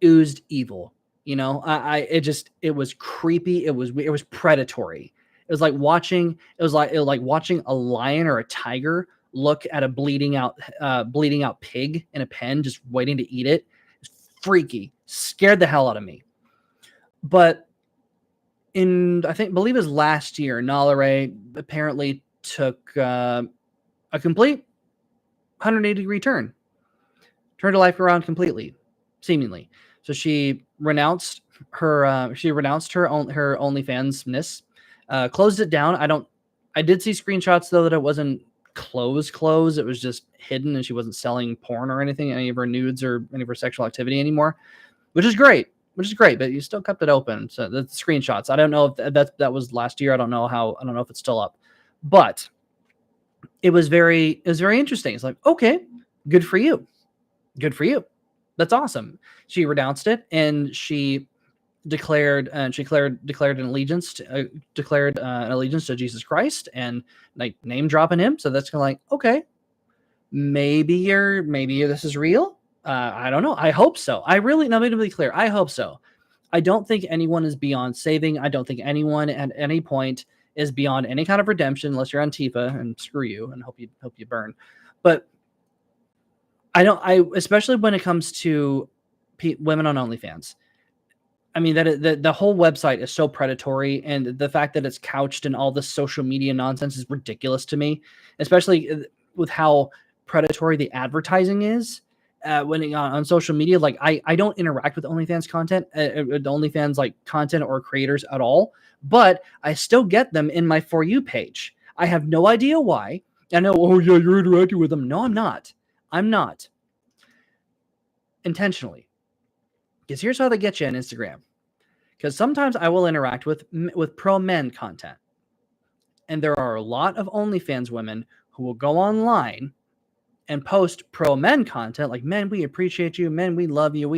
evil. You know, it was creepy. It was predatory. It was like watching a lion or a tiger look at a bleeding out pig in a pen just waiting to eat it. It's freaky. Scared the hell out of me. But believe it was last year, Nala Ray apparently took a complete 180-degree turn. Turned her life around completely, seemingly. So she renounced her OnlyFans-ness, closed it down. I did see screenshots though that it wasn't closed. It was just hidden, and she wasn't selling porn or anything, any of her nudes or any of her sexual activity anymore, which is great. But you still kept it open. So the screenshots. I don't know if that was last year. I don't know if it's still up, but it was very interesting. It's like, okay, good for you. That's awesome. She renounced it, and she declared an allegiance to Jesus Christ, and like name dropping him. So that's kind of like, okay, maybe this is real. I don't know. I hope so. Let me be clear. I hope so. I don't think anyone is beyond saving. I don't think anyone at any point is beyond any kind of redemption, unless you're Antifa, and screw you, and hope you burn. But especially when it comes to women on OnlyFans. I mean, the whole website is so predatory, and the fact that it's couched in all this social media nonsense is ridiculous to me, especially with how predatory the advertising is when on social media. Like, I don't interact with OnlyFans content, content or creators at all, but I still get them in my For You page. I have no idea why. I know, oh yeah, you're interacting with them. No, I'm not. Intentionally. Because here's how they get you on Instagram. Because sometimes I will interact with pro men content. And there are a lot of OnlyFans women who will go online and post pro men content, like, men, we appreciate you, men, we love you,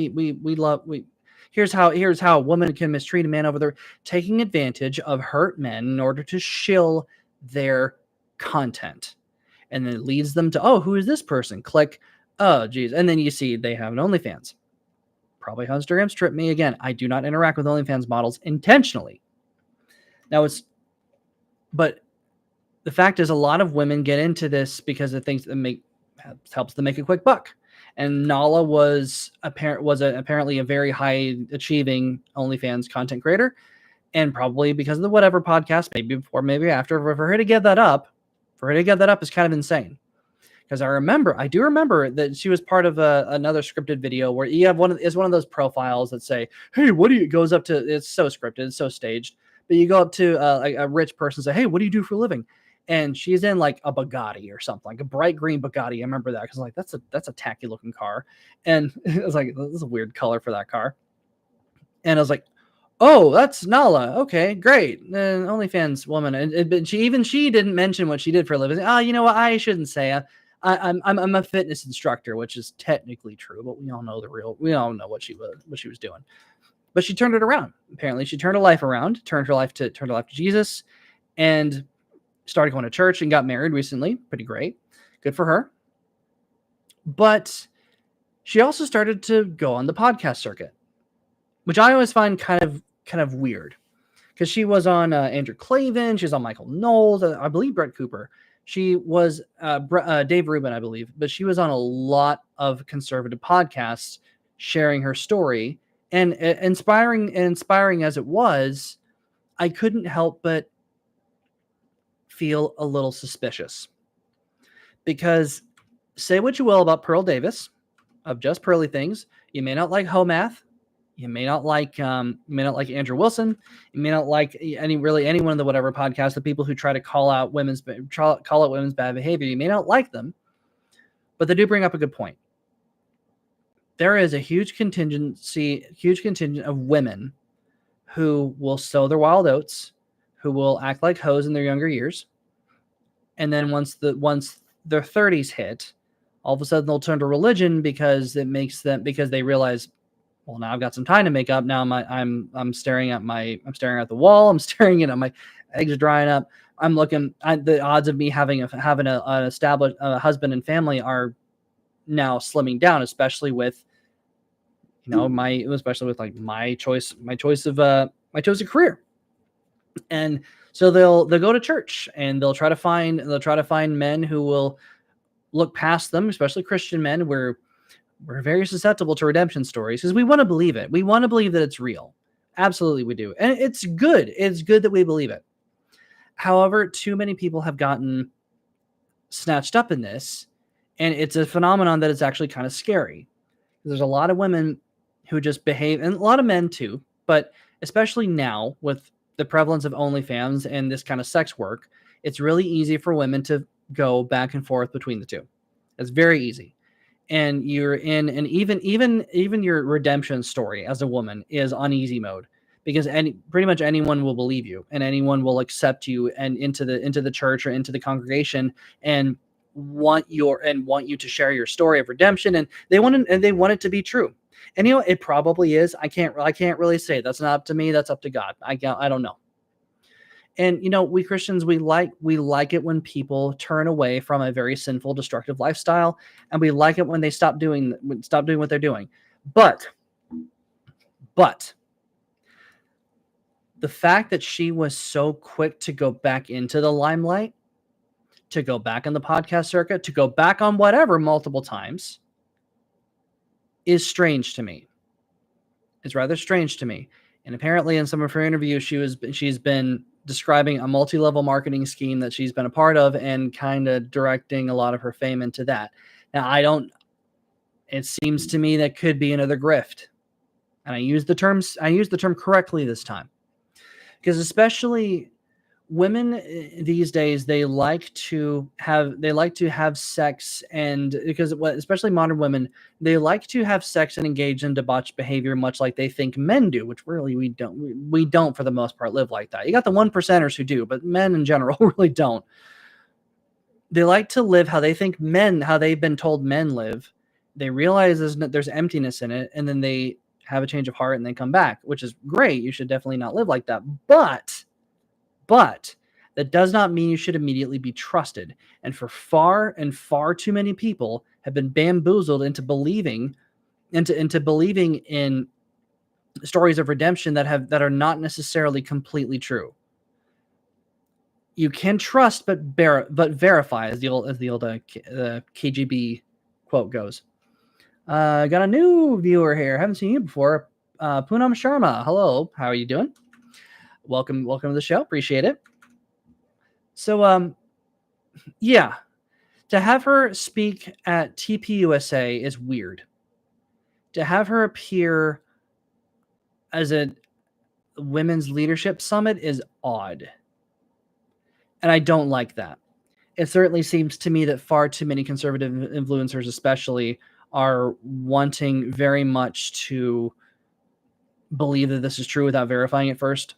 here's how a woman can mistreat a man over there, taking advantage of hurt men in order to shill their content. And then it leads them to, oh, who is this person? Click, oh, geez. And then you see they have an OnlyFans. Probably how Instagram stripped me again. I do not interact with OnlyFans models intentionally. But the fact is, a lot of women get into this because of things that helps them make a quick buck. And Nala was apparently a very high achieving OnlyFans content creator, and probably because of the whatever podcast, maybe before, maybe after, for her to get that up is kind of insane. Because I do remember that she was part of another scripted video where you have one of those profiles that say, hey, goes up to, it's so scripted, it's so staged, but you go up to a rich person and say, hey, what do you do for a living? And she's in like a Bugatti or something, like a bright green Bugatti. I remember that because like that's a tacky looking car, and it was like, this is a weird color for that car. And I was like, oh, that's Nala. Okay, great. OnlyFans woman, and she didn't mention what she did for a living. Oh, you know what? I shouldn't say. I'm a fitness instructor, which is technically true, but we all know what she was doing. But she turned it around. Apparently, she turned her life around, turned her life to Jesus, and started going to church and got married recently. Pretty great. Good for her. But she also started to go on the podcast circuit, which I always find kind of weird, because she was on Andrew Clavin, she's on Michael Knowles, I believe Brett Cooper. She was Dave Rubin, I believe, but she was on a lot of conservative podcasts sharing her story, and inspiring as it was, I couldn't help but feel a little suspicious. Because say what you will about Pearl Davis of Just Pearly Things, you may not like Ho Math, you may not like Andrew Wilson, you may not like anyone of the whatever podcast, the people who try to call out women's bad behavior, you may not like them, but they do bring up a good point. There is a huge contingent of women who will sow their wild oats, who will act like hoes in their younger years, and then once their 30s hit, all of a sudden they'll turn to religion because they realize, well, now I've got some time to make up. Now I'm staring at the wall. I'm staring at my eggs are drying up. I'm looking at the odds of me having an established husband and family are now slimming down, especially with my choice of career. And so they'll go to church and they'll try to find men who will look past them, especially Christian men. We're very susceptible to redemption stories because we want to believe it. We want to believe that it's real. Absolutely, we do. And it's good. It's good that we believe it. However, too many people have gotten snatched up in this, and it's a phenomenon that is actually kind of scary. There's a lot of women who just behave, and a lot of men too, but especially now with the prevalence of OnlyFans and this kind of sex work, it's really easy for women to go back and forth between the two. It's very easy. And you're in, and even your redemption story as a woman is on easy mode, because pretty much anyone will believe you, and anyone will accept you and into the church or into the congregation, and want you to share your story of redemption, and they want it to be true. And it probably is. I can't really say. That's not up to me. That's up to God. I don't know. And we Christians, we like it when people turn away from a very sinful, destructive lifestyle, and we like it when they stop doing what they're doing. But the fact that she was so quick to go back into the limelight, to go back on the podcast circuit, to go back on whatever multiple times, is strange to me. It's rather strange to me. And apparently in some of her interviews, she's been describing a multi-level marketing scheme that she's been a part of, and kind of directing a lot of her fame into that. Now, it seems to me that could be another grift. And I use the term correctly this time. Because especially women these days, they like to have sex, and especially modern women, they like to have sex and engage in debauched behavior, much like they think men do, which really we don't for the most part live like that. You got the 1%ers who do, but men in general really don't. They like to live how they've been told men live. They realize there's emptiness in it, and then they have a change of heart and then come back, which is great. You should definitely not live like that. But that does not mean you should immediately be trusted. And far too many people have been bamboozled into believing in stories of redemption that are not necessarily completely true. You can trust, but verify, as the old KGB quote goes. Got a new viewer here. Haven't seen you before. Poonam Sharma. Hello. How are you doing? Welcome to the show. Appreciate it. So, yeah, to have her speak at TPUSA is weird. To have her appear as a women's leadership summit is odd. And I don't like that. It certainly seems to me that far too many conservative influencers especially are wanting very much to believe that this is true without verifying it first,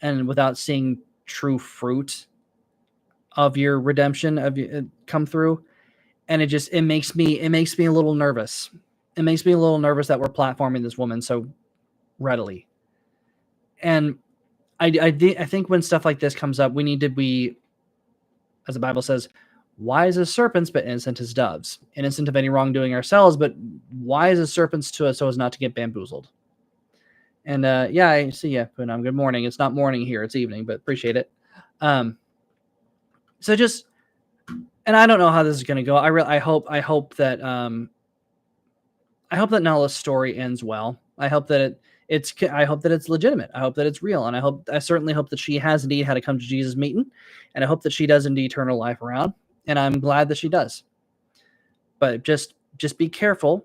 and without seeing true fruit of your redemption come through. And it makes me a little nervous. It makes me a little nervous that we're platforming this woman so readily. And I think when stuff like this comes up, we need to be, as the Bible says, wise as serpents, but innocent as doves. Innocent of any wrongdoing ourselves, but wise as serpents to us, so as not to get bamboozled. And yeah, I see you, Poonam. Good morning. It's not morning here; it's evening, but appreciate it. So just, and I don't know how this is going to go. I hope that Nala's story ends well. I hope that it's legitimate. I hope that it's real, and I certainly hope that she has indeed had a come to Jesus meeting, and I hope that she does indeed turn her life around. And I'm glad that she does. But just be careful.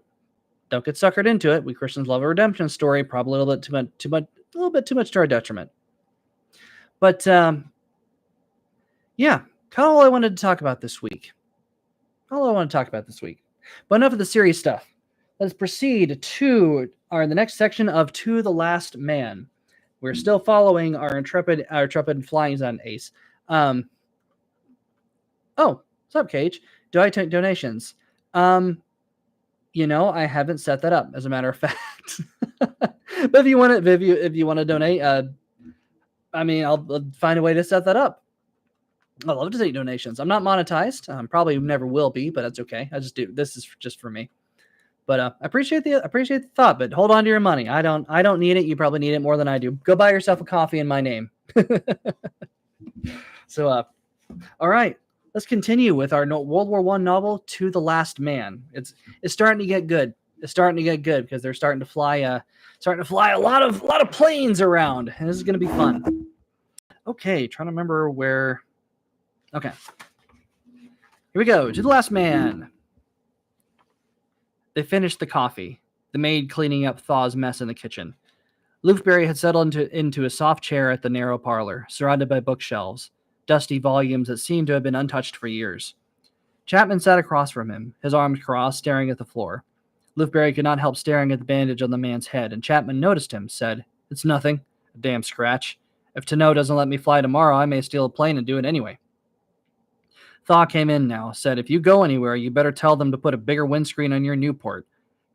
Don't get suckered into it. We Christians love a redemption story, probably a little bit too much to our detriment. But yeah, kind of all I wanted to talk about this week. But enough of the serious stuff. Let's proceed to the next section of To the Last Man. We're still following our intrepid flying zone ace. Oh, what's up, Cage? Do I take donations? I haven't set that up, as a matter of fact. But if you want to donate, I'll find a way to set that up. I love to take donations. I'm not monetized. Probably never will be, but that's okay. I just do. This is just for me. But I appreciate the thought. But hold on to your money. I don't need it. You probably need it more than I do. Go buy yourself a coffee in my name. So, all right. let's continue with our World War I novel, To the Last Man. It's starting to get good. It's starting to get good because they're starting to fly a lot of planes around, and this is going to be fun. Okay, trying to remember where. Okay, here we go. To the Last Man. They finished the coffee, the maid cleaning up Thaw's mess in the kitchen. Loofberry had settled into a soft chair at the narrow parlor, surrounded by bookshelves, dusty volumes that seemed to have been untouched for years. Chapman sat across from him, his arms crossed, staring at the floor. Loofberry could not help staring at the bandage on the man's head, and Chapman noticed him, said, "It's nothing. A damn scratch. If Tano doesn't let me fly tomorrow, I may steal a plane and do it anyway." Thaw came in now, said, "If you go anywhere, you better tell them to put a bigger windscreen on your Newport.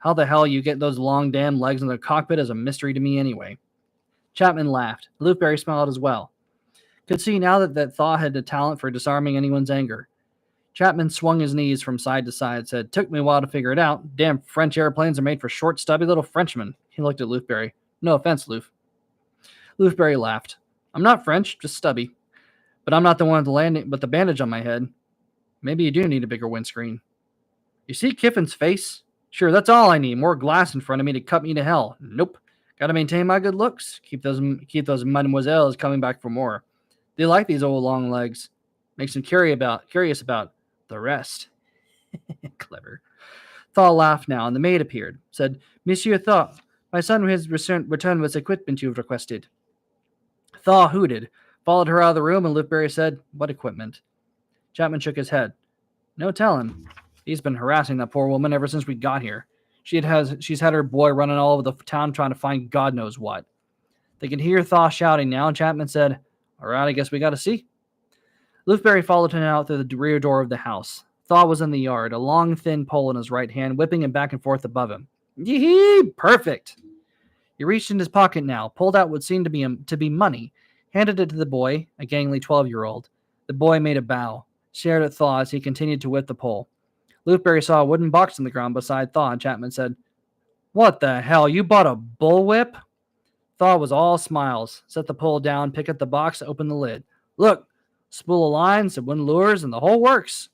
How the hell you get those long damn legs in the cockpit is a mystery to me anyway." Chapman laughed. Loofberry smiled as well. Could see now that Thaw had the talent for disarming anyone's anger. Chapman swung his knees from side to side, said, "Took me a while to figure it out. Damn French airplanes are made for short, stubby little Frenchmen." He looked at Loofberry. "No offense, Loof." Loofberry laughed. "I'm not French, just stubby. But I'm not the one with the landing, but the bandage on my head. Maybe you do need a bigger windscreen." "You see Kiffin's face? Sure, that's all I need. More glass in front of me to cut me to hell. Nope. Gotta maintain my good looks. Keep those mademoiselles coming back for more. They like these old long legs. Makes them curious about the rest." Clever. Thaw laughed now, and the maid appeared. Said, "Monsieur Thaw, my son has returned with equipment you've requested." Thaw hooted, followed her out of the room, and Loofberry said, "What equipment?" Chapman shook his head. "No telling. He's been harassing that poor woman ever since we got here. She's had her boy running all over the town trying to find God knows what." They could hear Thaw shouting now, and Chapman said, "All right, I guess we got to see." Loofberry followed him out through the rear door of the house. Thaw was in the yard, a long, thin pole in his right hand, whipping him back and forth above him. "Yee-hee! Perfect!" He reached in his pocket now, pulled out what seemed to be money, handed it to the boy, a gangly 12-year-old. The boy made a bow, stared at Thaw as he continued to whip the pole. Loofberry saw a wooden box on the ground beside Thaw, and Chapman said, "What the hell? You bought a bullwhip?" Thaw was all smiles, set the pole down, picked up the box, opened the lid. "Look, spool of lines, some wooden lures, and the whole works."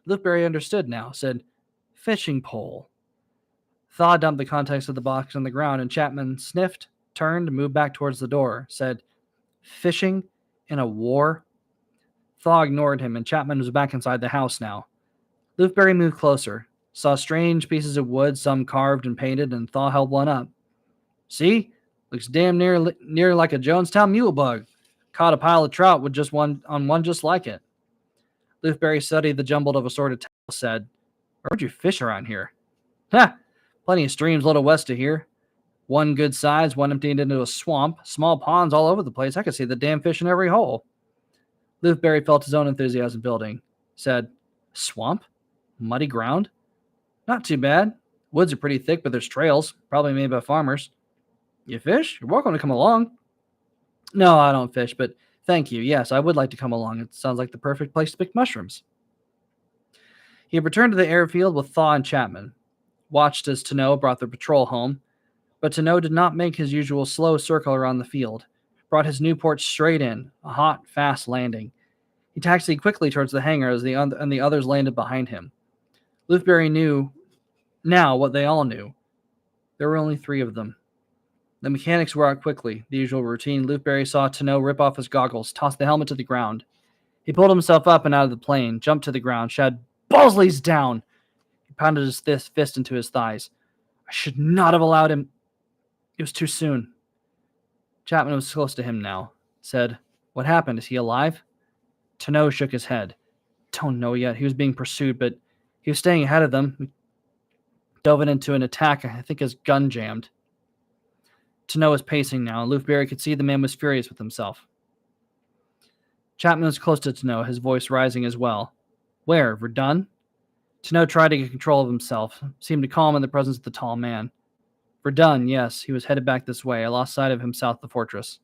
Loofberry understood now, said, "Fishing pole." Thaw dumped the contents of the box on the ground, and Chapman sniffed, turned, and moved back towards the door, said, "Fishing in a war?" Thaw ignored him, and Chapman was back inside the house now. Loofberry moved closer, saw strange pieces of wood, some carved and painted, and Thaw held one up. "See? Looks damn near like a Jonestown mule bug. Caught a pile of trout with just one just like it." Loofberry studied the jumbled of assorted tackle, said, "Where would you fish around here?" "Ha! Plenty of streams a little west of here. One good size, one emptied into a swamp, small ponds all over the place. I could see the damn fish in every hole." Loofberry felt his own enthusiasm building, said, "Swamp? Muddy ground? Not too bad. Woods are pretty thick, but there's trails, probably made by farmers. You fish? You're welcome to come along." "No, I don't fish, but thank you. Yes, I would like to come along. It sounds like the perfect place to pick mushrooms." He had returned to the airfield with Thaw and Chapman, watched as Tano brought the patrol home, but Tano did not make his usual slow circle around the field, brought his Newport straight in, a hot, fast landing. He taxied quickly towards the hangar as the others landed behind him. Loofberry knew now what they all knew. There were only 3 of them. The mechanics were out quickly, the usual routine. Loofberry saw Tano rip off his goggles, toss the helmet to the ground. He pulled himself up and out of the plane, jumped to the ground, shouted, "Bosley's down!" He pounded his fist into his thighs. "I should not have allowed him. It was too soon." Chapman was close to him now, said, "What happened? Is he alive?" Tano shook his head. "Don't know yet. He was being pursued, but he was staying ahead of them. We dove into an attack. I think his gun jammed." Tano was pacing now, and Loofberry could see the man was furious with himself. Chapman was close to Tano, his voice rising as well. "Where? Verdun?" Tano tried to get control of himself, seemed to calm in the presence of the tall man. "Verdun, yes. He was headed back this way. I lost sight of him south of the fortress.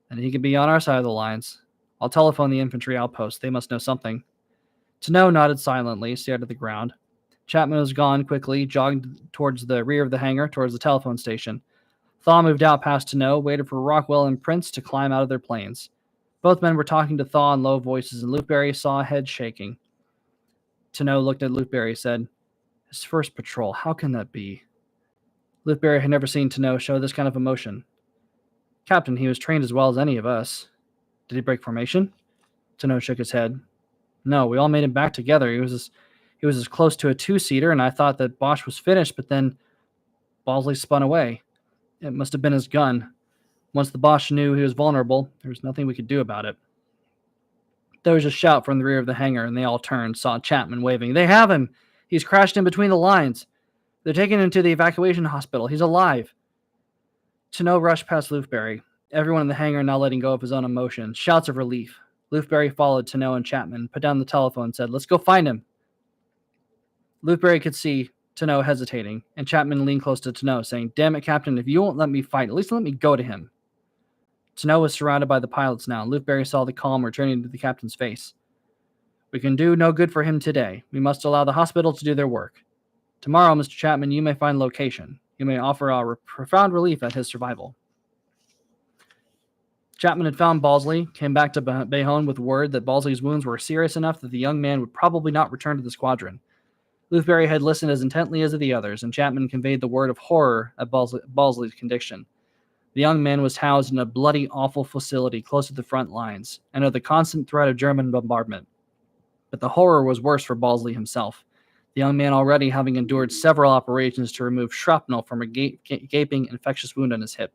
And he could be on our side of the lines. I'll telephone the infantry outpost. They must know something." Tano nodded silently, stared at the ground. Chapman was gone quickly, jogged towards the rear of the hangar, towards the telephone station. Thaw moved out past Tano, waited for Rockwell and Prince to climb out of their planes. Both men were talking to Thaw in low voices, and Luthberry saw a head shaking. Tano looked at Luthberry, said, "His first patrol, how can that be?" Luthberry had never seen Tano show this kind of emotion. "Captain, he was trained as well as any of us." "Did he break formation?" Tano shook his head. "No, we all made him back together. He was as close to a two-seater, and I thought that Bosch was finished, but then Bosley spun away. It must have been his gun. Once the Bosch knew he was vulnerable, there was nothing we could do about it." There was a shout from the rear of the hangar, and they all turned, saw Chapman waving. "They have him! He's crashed in between the lines. They're taking him to the evacuation hospital. He's alive." Tano rushed past Luthberry, everyone in the hangar now letting go of his own emotion. Shouts of relief. Luthberry followed Tano and Chapman, put down the telephone, and said, "Let's go find him." Luthberry could see Tano hesitating, and Chapman leaned close to Tano, saying, "Damn it, Captain, if you won't let me fight, at least let me go to him." Tano was surrounded by the pilots now, and Luthberry saw the calm returning to the captain's face. "We can do no good for him today. We must allow the hospital to do their work. Tomorrow, Mr. Chapman, you may find location. You may offer our profound relief at his survival." Chapman had found Bosley, came back to Bayonne with word that Bosley's wounds were serious enough that the young man would probably not return to the squadron. Luthberry had listened as intently as the others, and Chapman conveyed the word of horror at Bosley's condition. The young man was housed in a bloody, awful facility close to the front lines, and under the constant threat of German bombardment. But the horror was worse for Bosley himself, the young man already having endured several operations to remove shrapnel from a gaping infectious wound on his hip.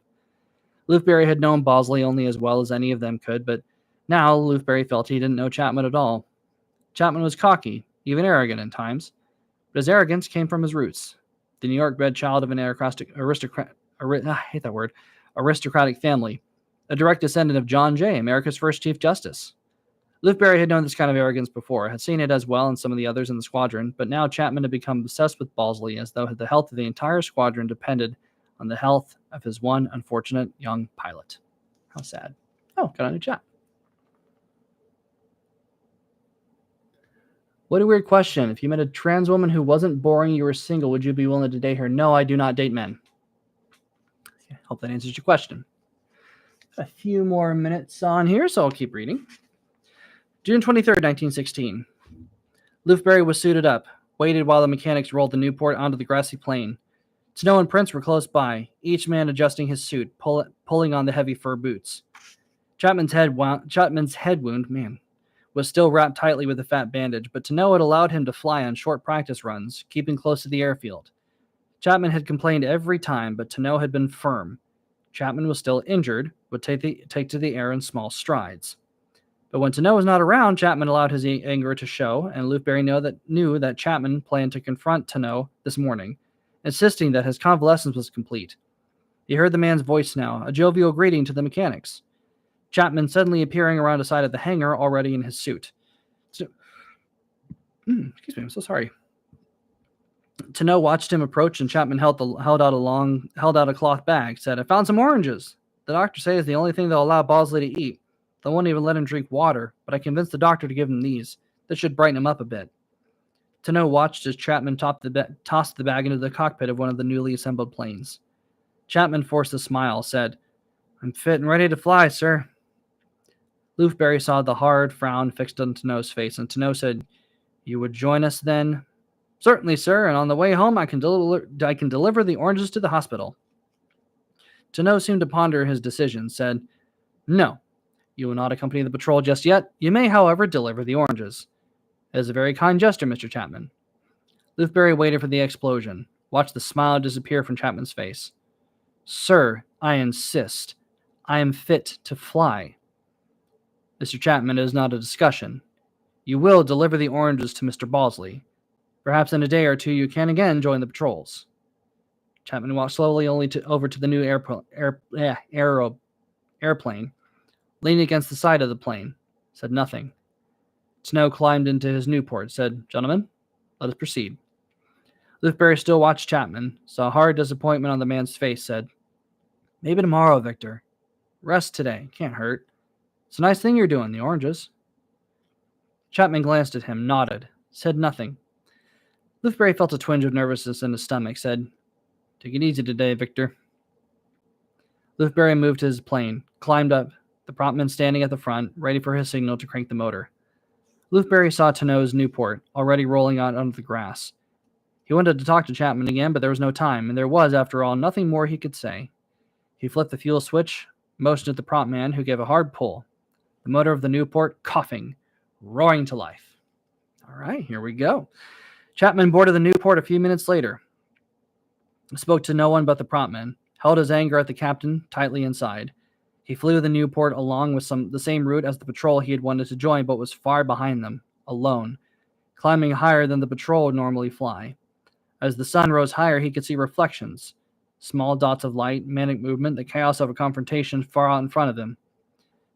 Luthberry had known Bosley only as well as any of them could, but now Luthberry felt he didn't know Chapman at all. Chapman was cocky, even arrogant at times, but his arrogance came from his roots. The New York-bred child of an aristocratic family, a direct descendant of John Jay, America's first Chief Justice. Luthberry had known this kind of arrogance before, had seen it as well in some of the others in the squadron, but now Chapman had become obsessed with Bosley as though the health of the entire squadron depended on the health of his one unfortunate young pilot. How sad. Oh, got a new chat. What a weird question. If you met a trans woman who wasn't boring, you were single, would you be willing to date her? No, I do not date men. Hope that answers your question. A few more minutes on here, so I'll keep reading. June 23rd, 1916. Luthberry was suited up, waited while the mechanics rolled the Newport onto the grassy plain. Snow and Prince were close by, each man adjusting his suit, pulling on the heavy fur boots. Chapman's head wound, was still wrapped tightly with a fat bandage, but Tano had allowed him to fly on short practice runs, keeping close to the airfield. Chapman had complained every time, but Tano had been firm. Chapman was still injured, would take to the air in small strides. But when Tano was not around, Chapman allowed his anger to show, and Luthberry knew that Chapman planned to confront Tano this morning, insisting that his convalescence was complete. He heard the man's voice now, a jovial greeting to the mechanics. Chapman suddenly appearing around the side of the hangar, already in his suit. Excuse me, I'm so sorry. Tano watched him approach, and Chapman held out a cloth bag, said, "I found some oranges. The doctor says the only thing they'll allow Bosley to eat. They won't even let him drink water, but I convinced the doctor to give him these. This should brighten him up a bit." Tano watched as Chapman tossed the bag into the cockpit of one of the newly assembled planes. Chapman forced a smile, said, "I'm fit and ready to fly, sir." Luthberry saw the hard frown fixed on Tano's face, and Tano said, "You would join us then?" "Certainly, sir, and on the way home I can deliver the oranges to the hospital." Tano seemed to ponder his decision, said, "No, you will not accompany the patrol just yet. You may, however, deliver the oranges. It is a very kind gesture, Mr. Chapman." Luthberry waited for the explosion, watched the smile disappear from Chapman's face. "Sir, I insist. I am fit to fly." "Mr. Chapman, it is not a discussion. You will deliver the oranges to Mr. Bosley. Perhaps in a day or two you can again join the patrols." Chapman walked slowly over to the new airplane, leaning against the side of the plane, said nothing. Tano climbed into his Newport, said, "Gentlemen, let us proceed." Luthberry still watched Chapman, saw hard disappointment on the man's face, said, "Maybe tomorrow, Victor. Rest today, can't hurt. It's a nice thing you're doing, the oranges." Chapman glanced at him, nodded, said nothing. Luthberry felt a twinge of nervousness in his stomach, said, "Take it easy today, Victor." Luthberry moved to his plane, climbed up the prompt man standing at the front, ready for his signal to crank the motor. Lufberry saw Tano's Newport, already rolling out onto the grass. He wanted to talk to Chapman again, but there was no time, and there was, after all, nothing more he could say. He flipped the fuel switch, motioned at the prompt man, who gave a hard pull. The motor of the Newport coughing, roaring to life. All right, here we go. Chapman boarded the Newport a few minutes later. Spoke to no one but the prompt man, held his anger at the captain tightly inside. He flew the Newport along with the same route as the patrol he had wanted to join, but was far behind them, alone, climbing higher than the patrol would normally fly. As the sun rose higher, he could see reflections, small dots of light, manic movement, the chaos of a confrontation far out in front of him.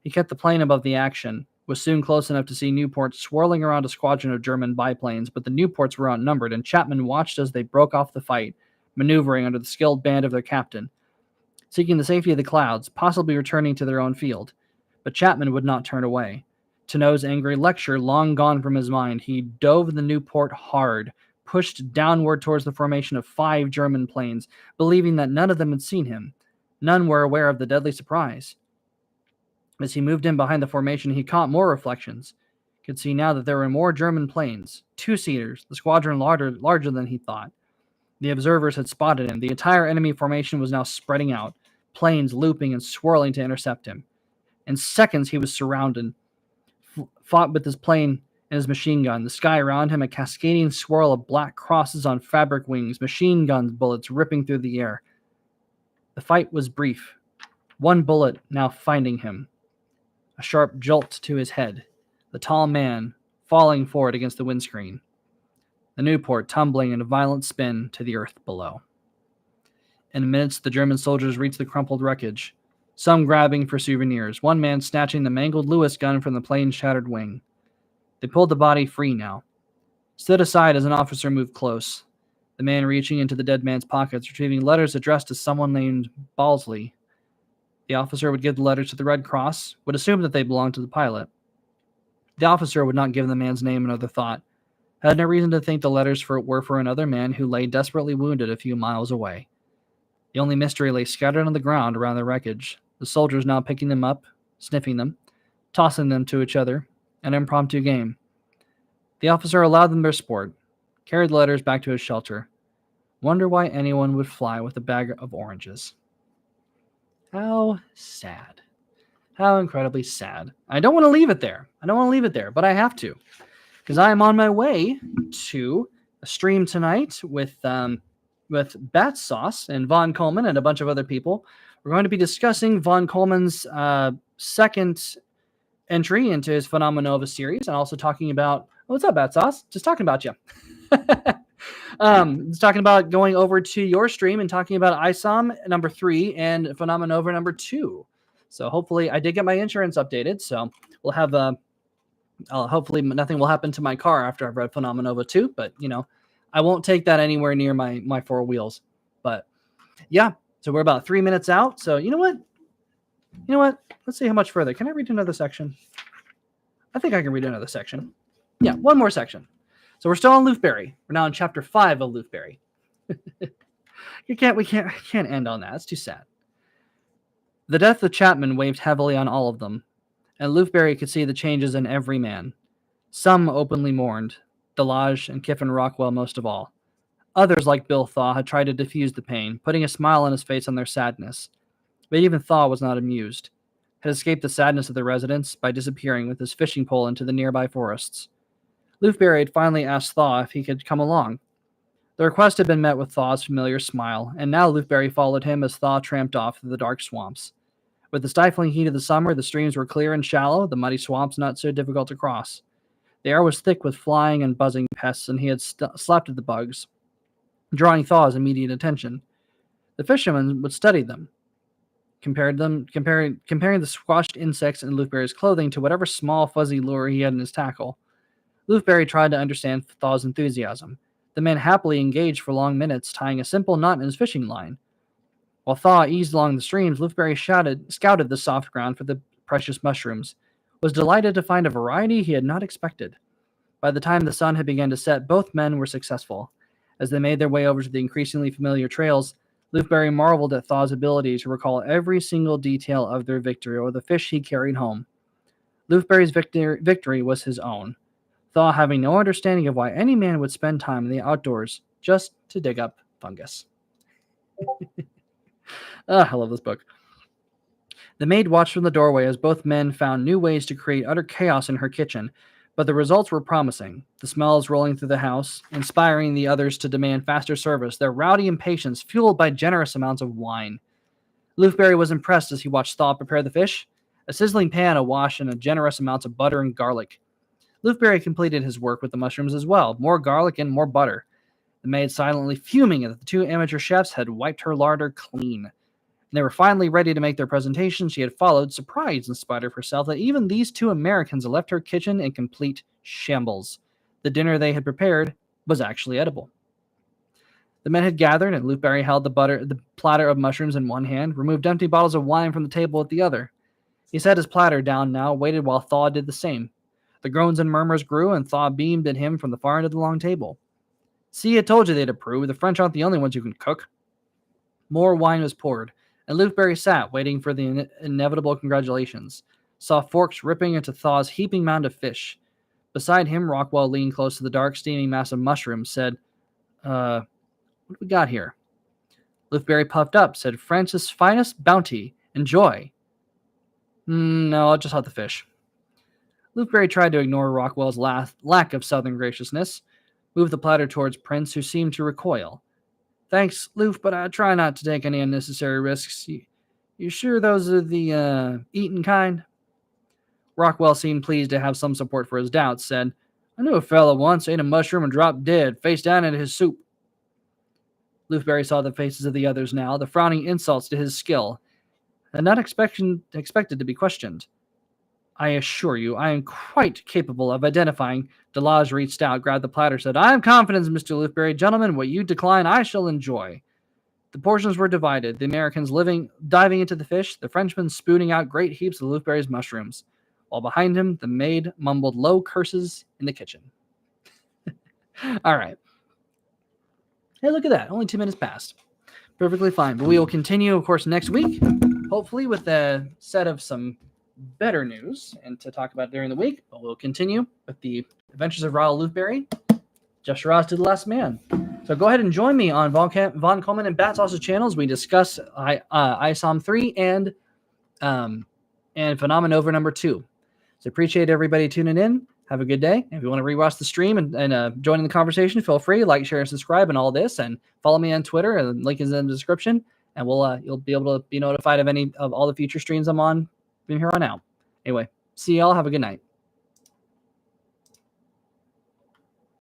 He kept the plane above the action, was soon close enough to see Newports swirling around a squadron of German biplanes, but the Newports were outnumbered, and Chapman watched as they broke off the fight, maneuvering under the skilled band of their captain, seeking the safety of the clouds, possibly returning to their own field. But Chapman would not turn away. Tano's angry lecture long gone from his mind, he dove the Newport hard, pushed downward towards the formation of 5 German planes, believing that none of them had seen him. None were aware of the deadly surprise. As he moved in behind the formation, he caught more reflections. He could see now that there were more German planes, 2-seaters, the squadron larger than he thought. The observers had spotted him. The entire enemy formation was now spreading out, planes looping and swirling to intercept him. In seconds, he was surrounded, fought with his plane and his machine gun. The sky around him, a cascading swirl of black crosses on fabric wings, machine gun bullets ripping through the air. The fight was brief. One bullet now finding him. A sharp jolt to his head. The tall man falling forward against the windscreen. The Newport tumbling in a violent spin to the earth below. In minutes, the German soldiers reached the crumpled wreckage, some grabbing for souvenirs, one man snatching the mangled Lewis gun from the plane's shattered wing. They pulled the body free now, stood aside as an officer moved close, the man reaching into the dead man's pockets, retrieving letters addressed to someone named Balsley. The officer would give the letters to the Red Cross, would assume that they belonged to the pilot. The officer would not give the man's name another thought, had no reason to think the letters were for another man who lay desperately wounded a few miles away. The only mystery lay scattered on the ground around the wreckage, the soldiers now picking them up, sniffing them, tossing them to each other, an impromptu game. The officer allowed them their sport, carried the letters back to his shelter. Wonder why anyone would fly with a bag of oranges. How sad. How incredibly sad. I don't want to leave it there. But I have to. Because I am on my way to a stream tonight with Bat Sauce and Von Coleman and a bunch of other people. We're going to be discussing Von Coleman's second entry into his Phenomenova series, and also talking about, what's up, Bat Sauce? Just talking about you. Just talking about going over to your stream and talking about ISOM number 3 and Phenomenova number 2. So hopefully, I did get my insurance updated, so we'll have hopefully nothing will happen to my car after I've read Phenomenova 2, but I won't take that anywhere near my 4 wheels. But yeah, so we're about 3 minutes out. So you know what? Let's see how much further. Can I read another section? I think I can read another section. Yeah, one more section. So we're still on Lufberry. We're now in chapter 5 of Lufberry. We can't end on that. It's too sad. The death of Chapman weighed heavily on all of them, and Lufberry could see the changes in every man. Some openly mourned, Delage and Kiffin Rockwell most of all. Others, like Bill Thaw, had tried to diffuse the pain, putting a smile on his face on their sadness. But even Thaw was not amused, had escaped the sadness of the residents by disappearing with his fishing pole into the nearby forests. Lufberry had finally asked Thaw if he could come along. The request had been met with Thaw's familiar smile, and now Lufberry followed him as Thaw tramped off through the dark swamps. With the stifling heat of the summer, the streams were clear and shallow, the muddy swamps not so difficult to cross. The air was thick with flying and buzzing pests, and he had slapped at the bugs, drawing Thaw's immediate attention. The fisherman would study them, comparing the squashed insects in Lufberry's clothing to whatever small fuzzy lure he had in his tackle. Lufberry tried to understand Thaw's enthusiasm. The man happily engaged for long minutes, tying a simple knot in his fishing line. While Thaw eased along the streams, Lufberry scouted the soft ground for the precious mushrooms, was delighted to find a variety he had not expected. By the time the sun had begun to set, both men were successful. As they made their way over to the increasingly familiar trails, Luthberry marveled at Thaw's ability to recall every single detail of their victory or the fish he carried home. Luthberry's victory was his own, Thaw having no understanding of why any man would spend time in the outdoors just to dig up fungus. I love this book. The maid watched from the doorway as both men found new ways to create utter chaos in her kitchen, but the results were promising. The smells rolling through the house, inspiring the others to demand faster service, their rowdy impatience fueled by generous amounts of wine. Luthberry was impressed as he watched Thaw prepare the fish, a sizzling pan awash in a generous amounts of butter and garlic. Luthberry completed his work with the mushrooms as well, more garlic and more butter. The maid silently fuming that the two amateur chefs had wiped her larder clean. They were finally ready to make their presentation. She had followed, surprised in spite of herself that even these two Americans had left her kitchen in complete shambles. The dinner they had prepared was actually edible. The men had gathered, and Luthberry held the platter of mushrooms in one hand, removed empty bottles of wine from the table with the other. He set his platter down now, waited while Thaw did the same. The groans and murmurs grew, and Thaw beamed at him from the far end of the long table. See, I told you they'd approve. The French aren't the only ones who can cook. More wine was poured, and Luthberry sat, waiting for the inevitable congratulations. Saw forks ripping into Thaw's heaping mound of fish. Beside him, Rockwell leaned close to the dark, steaming mass of mushrooms, said, what do we got here? Luthberry puffed up, said, France's finest bounty. Enjoy. No, I'll just have the fish. Luthberry tried to ignore Rockwell's lack of southern graciousness, moved the platter towards Prince, who seemed to recoil. Thanks, Luth, but I try not to take any unnecessary risks. You sure those are the eaten kind? Rockwell seemed pleased to have some support for his doubts, said, I knew a fellow once ate a mushroom and dropped dead, face down in his soup. Luthberry saw the faces of the others now, the frowning insults to his skill, and not expected to be questioned. I assure you, I am quite capable of identifying. Delage reached out, grabbed the platter, said, I have confidence, Mr. Luthberry. Gentlemen, what you decline, I shall enjoy. The portions were divided, the Americans diving into the fish, the Frenchman spooning out great heaps of Luthberry's mushrooms, while behind him, the maid mumbled low curses in the kitchen. All right. Hey, look at that. Only 2 minutes passed. Perfectly fine. But we will continue, of course, next week, hopefully with a set of some better news and to talk about during the week. But we'll continue with the Adventures of Raoul Luthberry, Jeff Shiraz to the Last Man. So go ahead and join me on Von Coleman and Bat Sauce's channels. We discuss ISOM 3 and Phenomenova number 2. So appreciate everybody tuning in. Have a good day. If you want to rewatch the stream and join in the conversation, feel free. Like, share, and subscribe and all this. And follow me on Twitter. The link is in the description. And you'll be able to be notified of any of all the future streams I'm on from here on out. Anyway, see y'all. Have a good night.